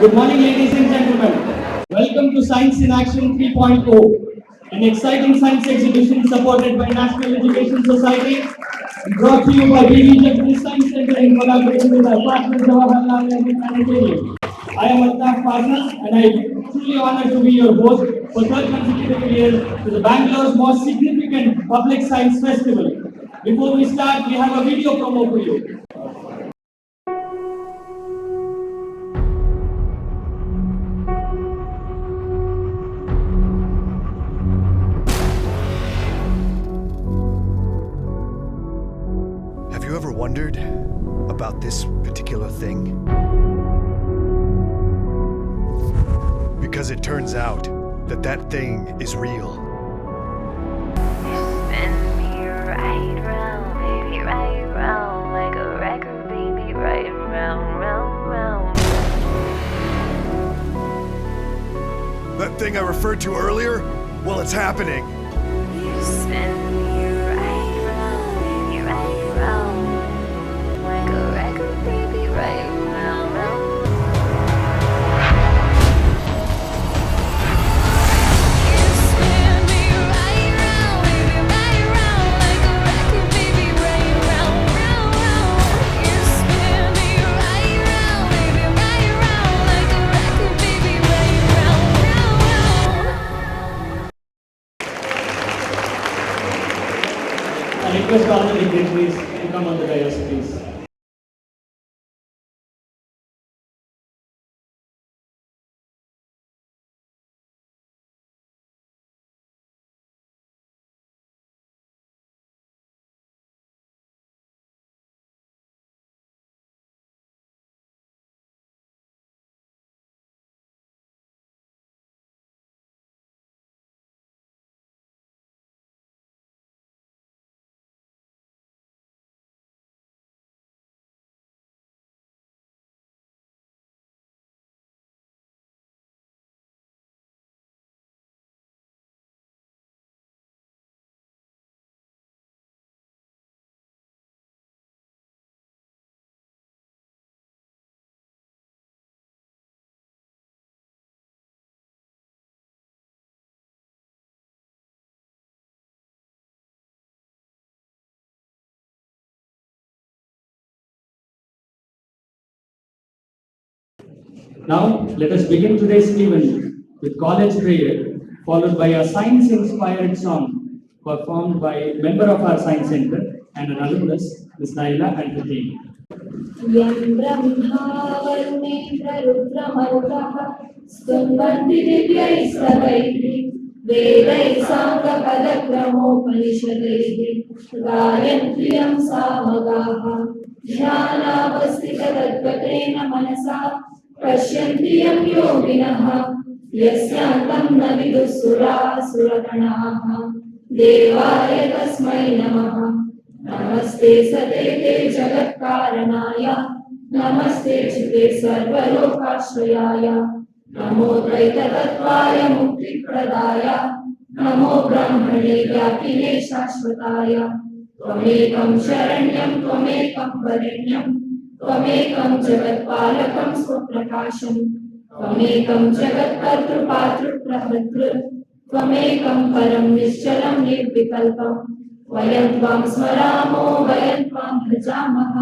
Good morning, ladies and gentlemen. Welcome to Science in Action 3.0, an exciting science exhibition supported by National Education Society and brought to you by BV Japanese Science Center in collaboration with our partner Jawaharlal Nehru Planetarium. I am Altaf Partner and I am truly honored to be your host for third consecutive year to the Bangalore's most significant public science festival. Before we start, we have a video promo for you. Have you ever wondered about this particular thing? Because it turns out that that thing is real. Spin me right round, baby, right round, like a record, baby, right round, round, round. That thing I referred to earlier? Well, it's happening. You spin me right round, baby, right round, like a record, baby, right round, round. You spin me right round, baby, right round, like a record, baby, right round, round, round. You spin me right round, baby, right round, like a record, baby, right round, round, round. I request all the dignitaries to come on the dais, please. Now, let us begin today's event with college prayer, followed by a science-inspired song performed by a member of our science center and an alumnus, Ms. Naila and her team. यं ब्रह्मा वरुणेन्द्ररुद्रमरुतः स्तुवन्ति दिव्यैस्तवैः वेदैः साङ्गपदक्रमोपनिषदैः गायन्ति यं सामगाः ध्यानावस्थिततद्गतेन मनसा पश्यन्ति यं योगिनः यस्यान्तं न विदुःसुरासुरगणाः देवाय तस्मै नमः नमस्ते सतेते जगत्कारणाय नमस्ते चिते सर्वलोकाश्रयाय नमो द्वैततत्त्वाय मुक्तिप्रदाय नमो ब्रह्मणे व्यापिने शाश्वताय त्वमेकं शरण्यं त्वमेकं वरेण्यं त्वमेकं जगत्पालकं स्वप्रकाशं त्वमेकं जगत्कर्तृपातृप्रभृतृ त्वमेकं परं निश्चलं निर्विकल्पम् वयं त्वां स्मरामो वयं त्वां भजामः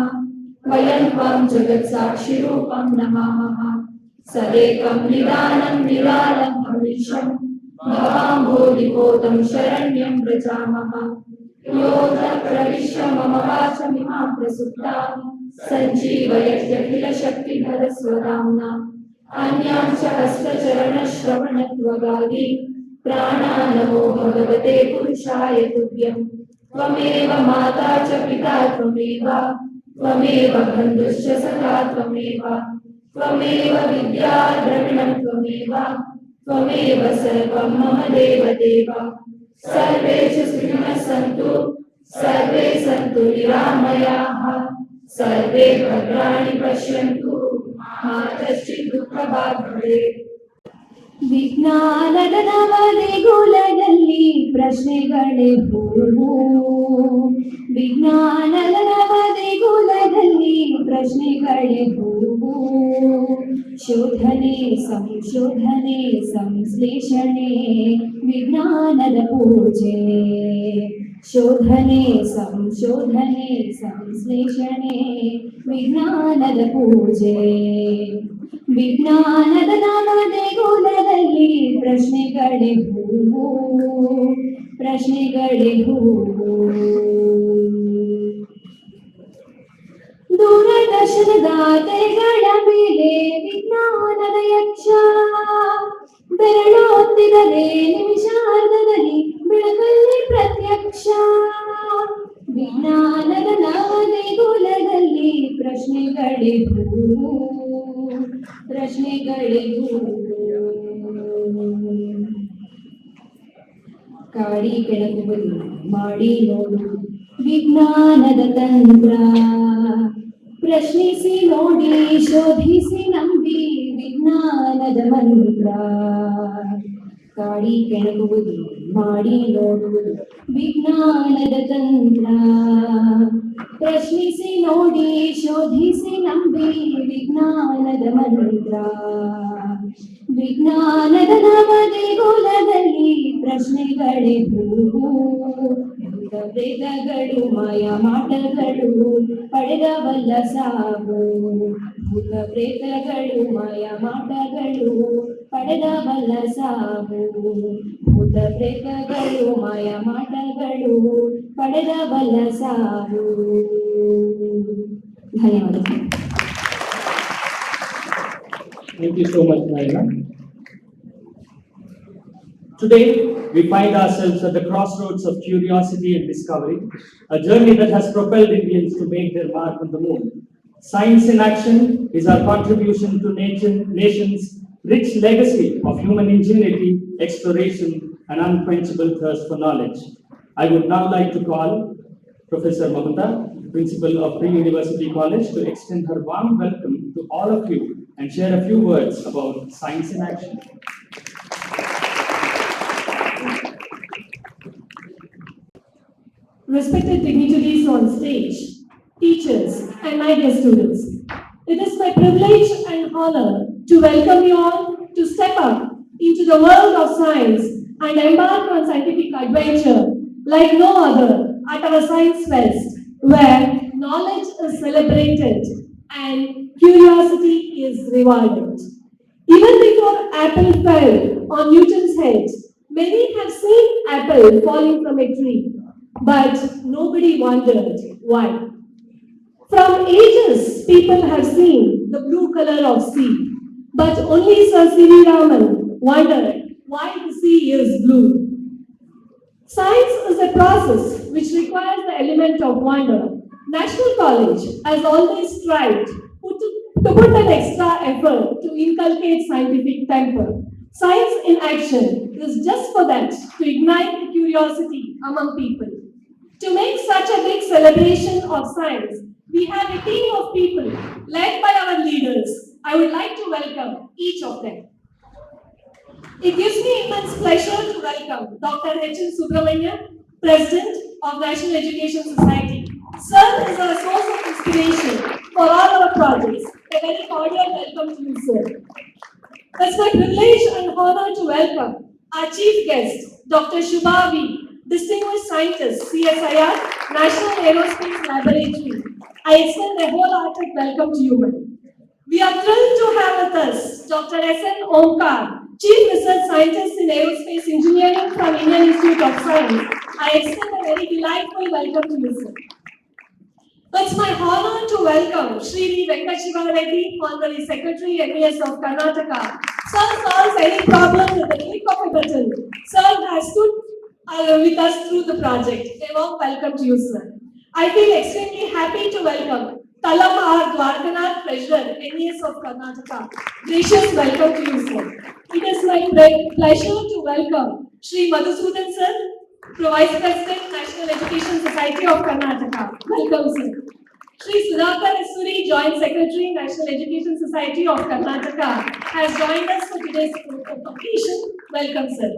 वयं त्वां जगत्साक्षिरूपं नमामः सदेकं निदानं निरालं भविष्यं भवाम्भोधिपोतं शरण्यं व्रजामः योऽत्र प्रविश्य मम वाचमिमां प्रसुप्तां सञ्जीवयत्यखिलशक्तिधरस्वधाम्ना अन्यां च हस्तचरणश्रवणत्वगादि प्राणानमो भगवते पुरुषाय तुभ्यम् त्वमेव माता च पिता त्वमेव बन्धुश्च सखा त्वमेव विद्या द्रविणं त्वमेव सर्वं मम देवदेव सर्वे च सुखिनः सन्तु सर्वे सन्तु निरामयाः सर्वे भद्राणि पश्यन्तु मा कश्चित् दुःखभाग् भवेत् ವಿಜ್ಞಾನದ ನವದೇಗುಲದಲ್ಲಿ ಪ್ರಶ್ನೆಗಳೇ ಹೂವು. ವಿಜ್ಞಾನದ ನವದೇಗುಲದಲ್ಲಿ ಪ್ರಶ್ನೆಗಳೇ ಹೂವು. ಶೋಧನೆ ಸಂಶೋಧನೆ ಸಂಶ್ಲೇಷಣೆ ವಿಜ್ಞಾನದ ಪೂಜೆ. ಶೋಧನೆ ಸಂಶೋಧನೆ ಸಂಶ್ಲೇಷಣೆ ವಿಜ್ಞಾನದ ಪೂಜೆ. ವಿಜ್ಞಾನದ ನವದೇಗುಲದಲ್ಲಿ ಪ್ರಶ್ನೆಗಳೇ ಹೂವು. ಪ್ರಶ್ನೆಗಳೇ ಹೂವು. ದೂರದರ್ಶನದ ತೆರೆಗಳ ಮೇಲೆ ವಿಜ್ಞಾನದ ಯಕ್ಷ. ಬೆರಳು ಒತ್ತಿದರೆ ನಿಮಿಷಾರ್ಧದಲ್ಲಿ ಬೆಳಕಲ್ಲಿ ಪ್ರತ್ಯಕ್ಷ. ವಿಜ್ಞಾನದ ನವದೇಗುಲದಲ್ಲಿ ಪ್ರಶ್ನೆಗಳೇ ಹೂವು. ಪ್ರಶ್ನೆಗಳೇ ಹೂವು. ಕಾಡಿ ಕೆಳಗುವುದು ಮಾಡಿ ನೋಡು ವಿಜ್ಞಾನದ ತಂತ್ರ. ಪ್ರಶ್ನಿಸಿ ನೋಡಿ ಶೋಧಿಸಿ ನಂಬಿ ವಿಜ್ಞಾನದ ಮಂತ್ರ. ಕಾಡಿ ಕೆಳಗುವುದು ಮಾಡಿ ನೋಡುವುದು ವಿಜ್ಞಾನದ ತಂತ್ರ. ಪ್ರಶ್ನಿಸಿ ನೋಡಿ ಶೋಧಿಸಿ ನಂಬಿ ವಿಜ್ಞಾನದ ಮಂತ್ರ. ವಿಜ್ಞಾನದ ನವದೇಗುಲದಲ್ಲಿ ಪ್ರಶ್ನೆಗಳೇ ಹೂವು. ಭೂತ ಪ್ರೇತಗಳು ಮಾಯ ಮಾಟಗಳು ಪಡೆದವಲ್ಲ ಸಾವು. ಭೂತ ಪ್ರೇತಗಳು ಮಾಯ ಮಾಟಗಳು ಪಡೆದವಲ್ಲ ಸಾವು. ಭೂತ ಪ್ರೇತಗಳು ಮಾಯ ಮಾಟಗಳು ಪಡೆದವಲ್ಲ ಸಾವು. ಧನ್ಯವಾದಗಳು. Thank you so much, Naila. Today, we find ourselves at the crossroads of curiosity and discovery, a journey that has propelled Indians to make their mark on the moon. Science in action is our contribution to nation's rich legacy of human ingenuity, exploration, and unquenchable thirst for knowledge. I would now like to call Professor Mamata, Principal of Pre-University College, to extend her warm welcome to all of you and share a few words about science in action. Respected dignitaries on stage, teachers, and my dear students, it is my privilege and honor to welcome you all to step up into the world of science and embark on scientific adventure like no other at our Science Fest, where knowledge is celebrated and curiosity is rewarded. Even before apple fell on Newton's head, many have seen apple falling from a tree, but nobody wondered why. From ages, people have seen the blue color of sea, but only Sir C.V. Raman wondered why the sea is blue. Science is a process which requires the element of wonder. National College has always strived to put an extra effort to inculcate scientific temper. Science in action is just for that, to ignite curiosity among people. To make such a big celebration of science, we have a team of people led by our leaders. I would like to welcome each of them. It gives me immense pleasure to welcome Dr. H.N. Subramanian, President of National Education Society. Sir is our source of inspiration for all our projects. A very cordial welcome to you, sir. It's my privilege and honor to welcome our chief guest, Dr. Shubha V., distinguished scientist, CSIR, National Aerospace Laboratory. I extend a wholehearted welcome to you, ma'am. We are thrilled to have with us Dr. S.N. Omkar, Chief Research Scientist in Aerospace Engineering from Indian Institute of Science. I extend a very delightful welcome to you, sir. It's my honor to welcome Shri V. Venkateswara Reddy, Honorary Secretary, MES of Karnataka. Sir solves any problem with the click of a button. Sir has stood with us through the project. A warm welcome to you, sir. I feel extremely happy to welcome Talam R. Dwarkanath, Treasurer, MES of Karnataka. Gracious welcome to you, sir. It is my pleasure to welcome Shri Madhusudan, sir, Vice President, National Education Society of Karnataka. Welcome, sir. Shri Sudhakar Suri, Joint Secretary, National Education Society of Karnataka, has joined us for today's occasion. Welcome, sir.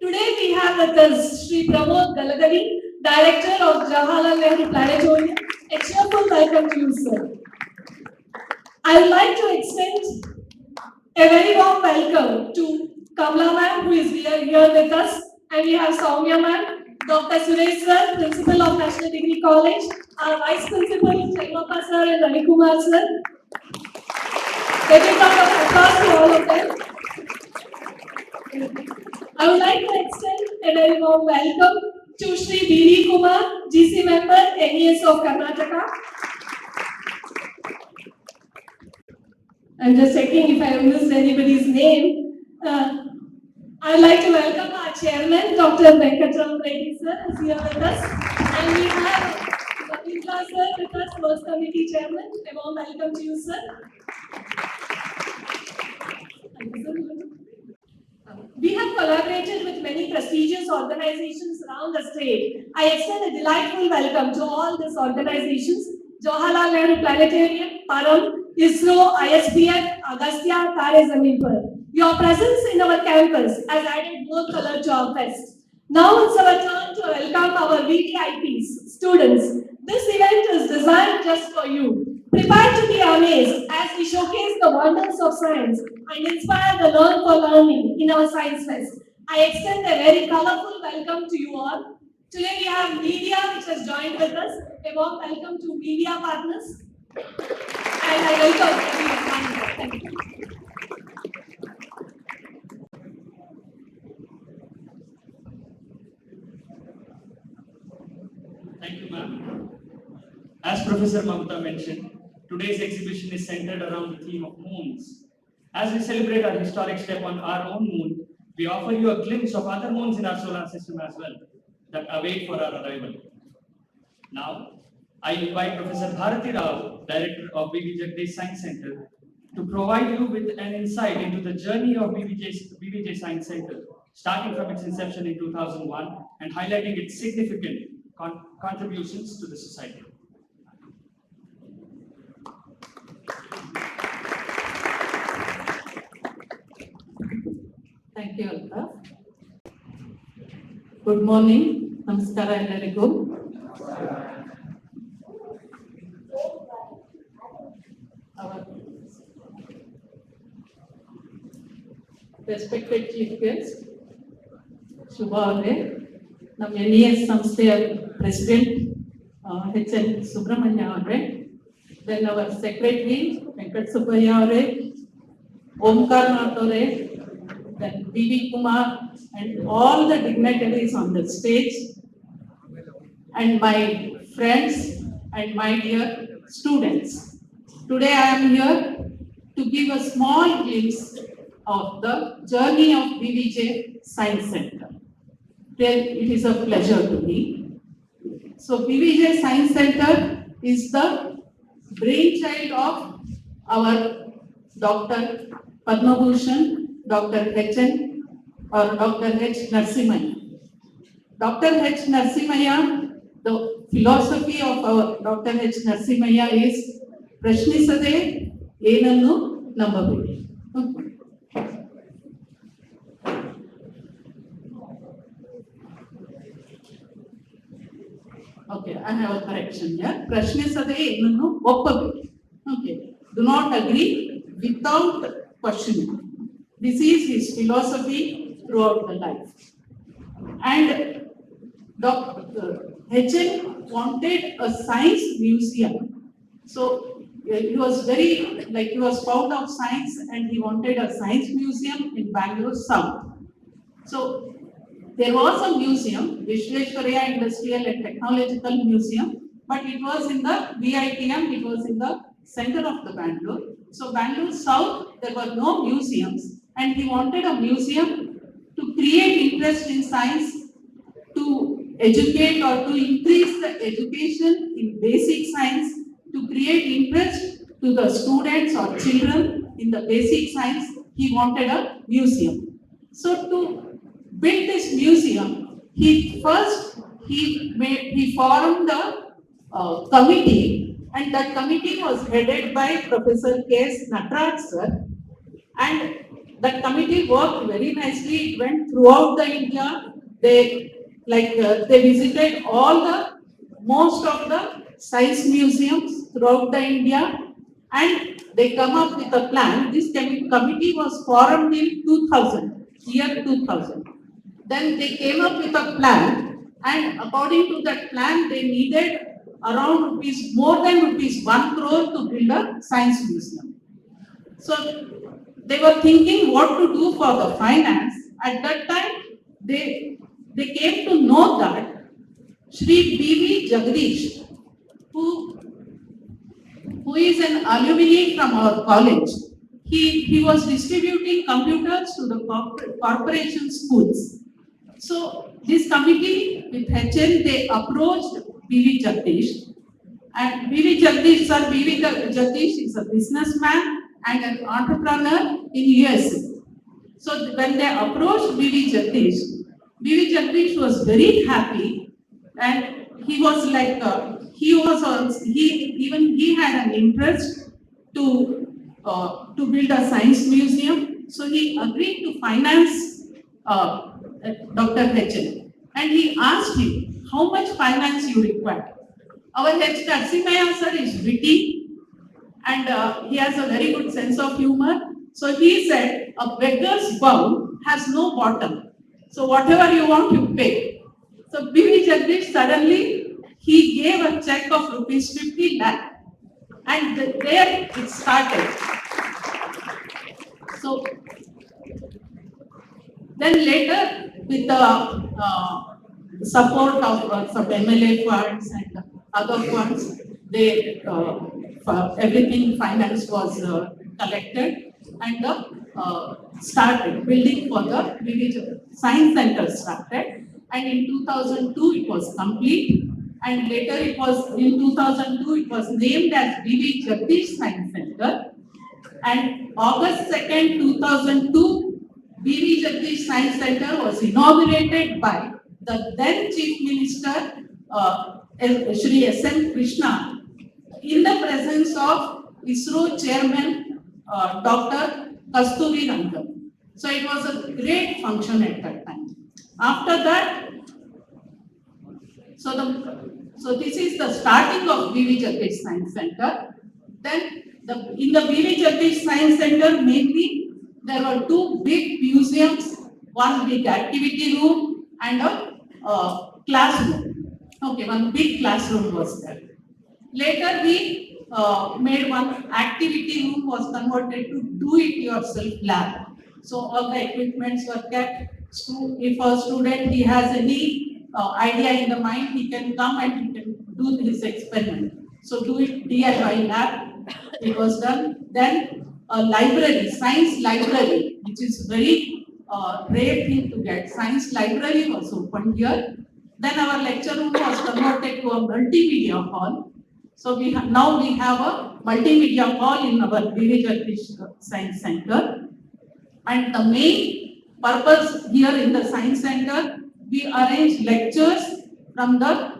Today we have with us Shri Pramod Galagadi, Director of Jawaharlal Nehru Planetarium. A cheerful welcome to you, sir. I would like to extend a very warm welcome to Kamla ma'am, who is here with us, and we have Soumya ma'am, Dr. Suresh sir, Principal of National Degree College, our Vice Principal, Chaimappa sir and Ravi Kumar sir. Let me come across to all of them. I would like to extend a very warm welcome to Shri B.D. Kumar, GC member, NES of Karnataka. I'm just checking if I missed anybody's name. I'd like to welcome our chairman, Dr. Venkatram Reddy sir, is here with us. And we have Ravindra sir with us, Works Committee Chairman. A warm welcome to you, sir. Thank you, sir. We have collaborated with many prestigious organizations around the state. I extend a delightful welcome to all these organizations: Jawaharlal Nehru Planetarium, Param, ISRO, ISPF, Agastya, Tare Zameen Par. Your presence in our campus has added more color to our fest. Now it's our turn to welcome our VVIPs, students. This event is designed just for you. Prepare to be amazed as we showcase the wonders of science and inspire the learn for learning in our Science Fest. I extend a very colorful welcome to you all. Today we have media which has joined with us. A warm welcome to media partners. And I welcome everyone. Thank you. Thank you, ma'am. As Professor Mamta mentioned, today's exhibition is centered around the theme of moons. As we celebrate our historic step on our own moon, we offer you a glimpse of other moons in our solar system as well that await for our arrival. Now, I invite Professor Bharati Rao, Director of BB Jagdish Science Center, to provide you with an insight into the journey of BBJ Science Center, starting from its inception in 2001 and highlighting its significant contributions to the society. Thank you, Alka. Good morning. Namaskara ellarigu. Our respected chief guest, Shubha Avare, ನಮ್ಮ NES ಸಂಸ್ಥೆಯ president H.N. Subramanya Avare, then our secretary Venkat Subbaya Avare, Omkar Nath Avare, then B.V. Kumar, and all the dignitaries on the stage, and my friends and my dear students. Today I am here to give a small glimpse of the journey of BBJ Science Center. Then it is a pleasure to me. So BBJ Science Center is the brainchild of our Dr. Padma Bhushan, Dr. H.N. or Dr. H. Narasimhaya. Dr. H. Narasimhaya, the philosophy of our Dr. H. Narasimhaya is Prashnisade Enannu Nambabedi. Okay, I have a correction here. Prashnisade Enannu Oppabedi. Okay, do not agree without questioning. This is his philosophy throughout the life. And Dr. H.N. wanted a science museum. So he was he was proud of science and he wanted a science museum in Bangalore South. So there was a museum, Vishweshwaraya Industrial and Technological Museum, but it was in the VITM, it was in the center of the Bangalore. So Bangalore South, there were no museums, and he wanted a museum to create interest in science, to educate or to increase the education in basic science, to create interest to the students or children in the basic science. He wanted a museum. So to build this museum, he formed a committee And that committee was headed by Professor K.S. Nataraj sir. And that committee worked very nicely. It went throughout the India. They visited all the most of the science museums throughout the India, and they come up with a plan. This committee was formed in 2000, year 2000. Then they came up with a plan, and according to that plan, they needed around more than rupees 1 crore to build a science museum. So they were thinking what to do for the finance. At that time, they came to know that Shri B.V. Jagdish, who is an alumni from our college, he was distributing computers to the corporation schools. So this committee with HN, they approached B.V. Jagdish, and B.V. Jagdish, sir, B.V. Jagdish is a businessman and an entrepreneur in USA. So when they approached B.V. Jagdish, B.V. Jagdish was very happy, and he was like, he had an interest to build a science museum. So he agreed to finance Dr. H.N. And he asked him, how much finance you require? Our H. Narasimha sir is witty, and he has a very good sense of humor. So he said, a beggar's bowl has no bottom. So whatever you want, you pay. So B.V. Jagdish suddenly, he gave a check of rupees 50 lakh. And there it started. So then later, with the support of some MLA funds and other funds, everything finance was collected, and started building for the village science center started, and in 2002 it was complete, and later it was in 2002 it was named as B.V. Jagdish Science Center, and August 2nd, 2002, B.V. Jagdish Science Center was inaugurated by the then Chief Minister Shri S.M. Krishna in the presence of ISRO Chairman Dr. Kasturi Rangan. So it was a great function at that time. After that, so this is the starting of B.V. Jagdish Science Center. Then in the B.V. Jagdish Science Center, mainly there were two big museums, one big activity room and a classroom. Okay, one big classroom was there. Later we made one activity room was converted to do-it-yourself lab. So all the equipments were kept. If a student he has any idea in the mind, he can come and he can do his experiment. So do it DIY lab. It was done. Then a library, science library, which is very rare thing to get. Science library was opened here. Then our lecture room was converted to a multimedia hall. So now we have a multimedia hall in our B.V. Jagdish Science Center. And the main purpose here in the Science Center, we arrange lectures from the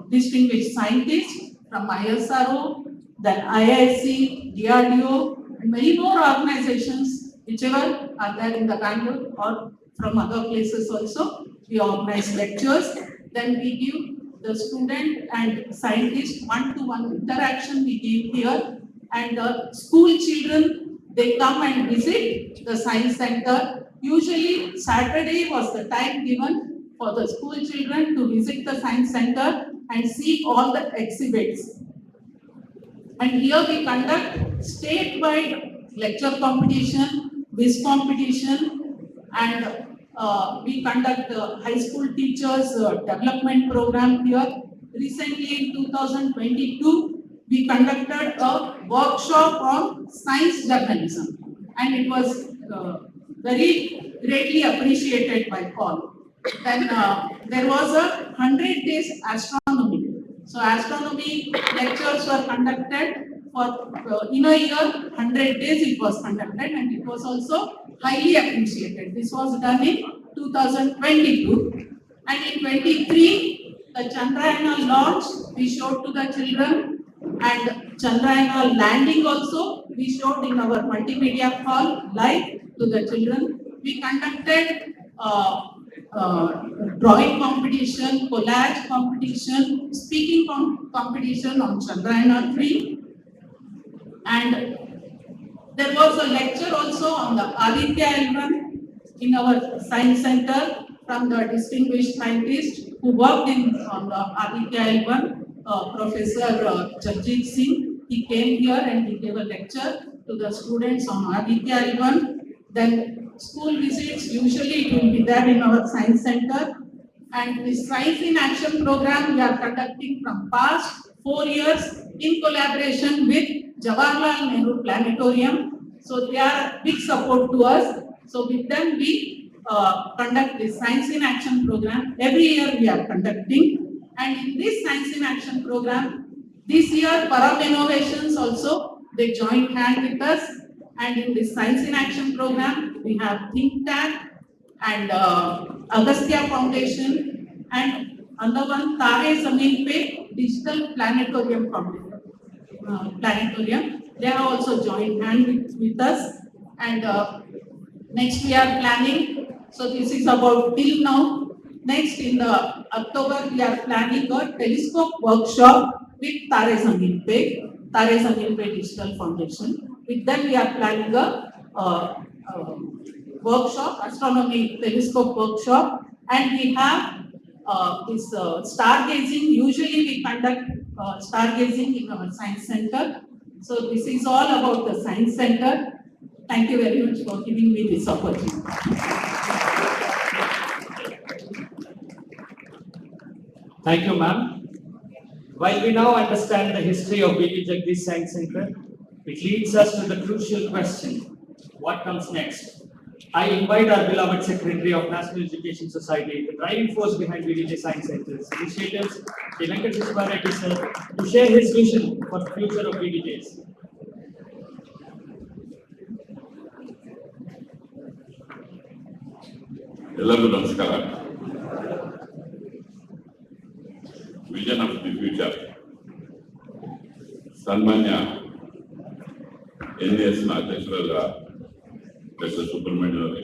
distinguished scientists from ISRO, then IISc, DRDO, and many more organizations, whichever are there in the Bangalore or from other places also. We organize lectures, then we give the student and scientist one-to-one interaction we give here, and the school children, they come and visit the science center. Usually Saturday was the time given for the school children to visit the science center and see all the exhibits. And here we conduct statewide lecture competition, quiz competition, and we conduct high school teachers development program here. Recently in 2022, we conducted a workshop on science journalism, and it was very greatly appreciated by all. Then there was a 100 days astronomy. So astronomy lectures were conducted for in a year, 100 days it was conducted, and it was also highly appreciated. This was done in 2022, and in 23 the Chandrayana launch we showed to the children, And Chandrayaan landing also we showed in our multimedia hall live to the children. We conducted drawing competition, collage competition, speaking competition on Chandrayaan 3, and there was a lecture also on the Aditya L1 in our science center from the distinguished scientist who worked on the Aditya L1, Professor Jagjit Singh. He came here and he gave a lecture to the students on Aditya L1. Then school visits, usually it will be there in our science center. And the Science in Action program we are conducting from past 4 years in collaboration with Jawaharlal Nehru Planetarium. So they are big support to us. So with them we conduct this Science in Action program. Every year we are conducting. And in this Science in Action program, this year Param Innovations also, they joined hand with us. And in this Science in Action program, we have Think Tank and Agastya Foundation, and another one Tare Zameen Pe Digital Planetarium Planetarium. They have also joined hand with us. And next we are planning. So this is about till now. Next in the October we are planning a telescope workshop with Tare Zameen Pe Digital Foundation. With them we are planning a workshop, astronomy telescope workshop, and we have this stargazing. Usually we conduct stargazing in our science center. So this is all about the science center. Thank you very much for giving me this opportunity. Thank you, ma'am. While we now understand the history of B.V. Jagdish Science Center, it leads us to the crucial question: what comes next? I invite our beloved Secretary of National Education Society, the driving force behind BDJ Science Center's initiatives, Shri Venkat Reddy sir, to share his vision for the future of BDJs. ಎಲ್ಲರಿಗೂ ನಮಸ್ಕಾರ. Vision of the future ಸನ್ಮಾನ್ಯ NASನ ಅಧ್ಯಕ್ಷರಾದ doctor Subrahmanya ಅವರೇ,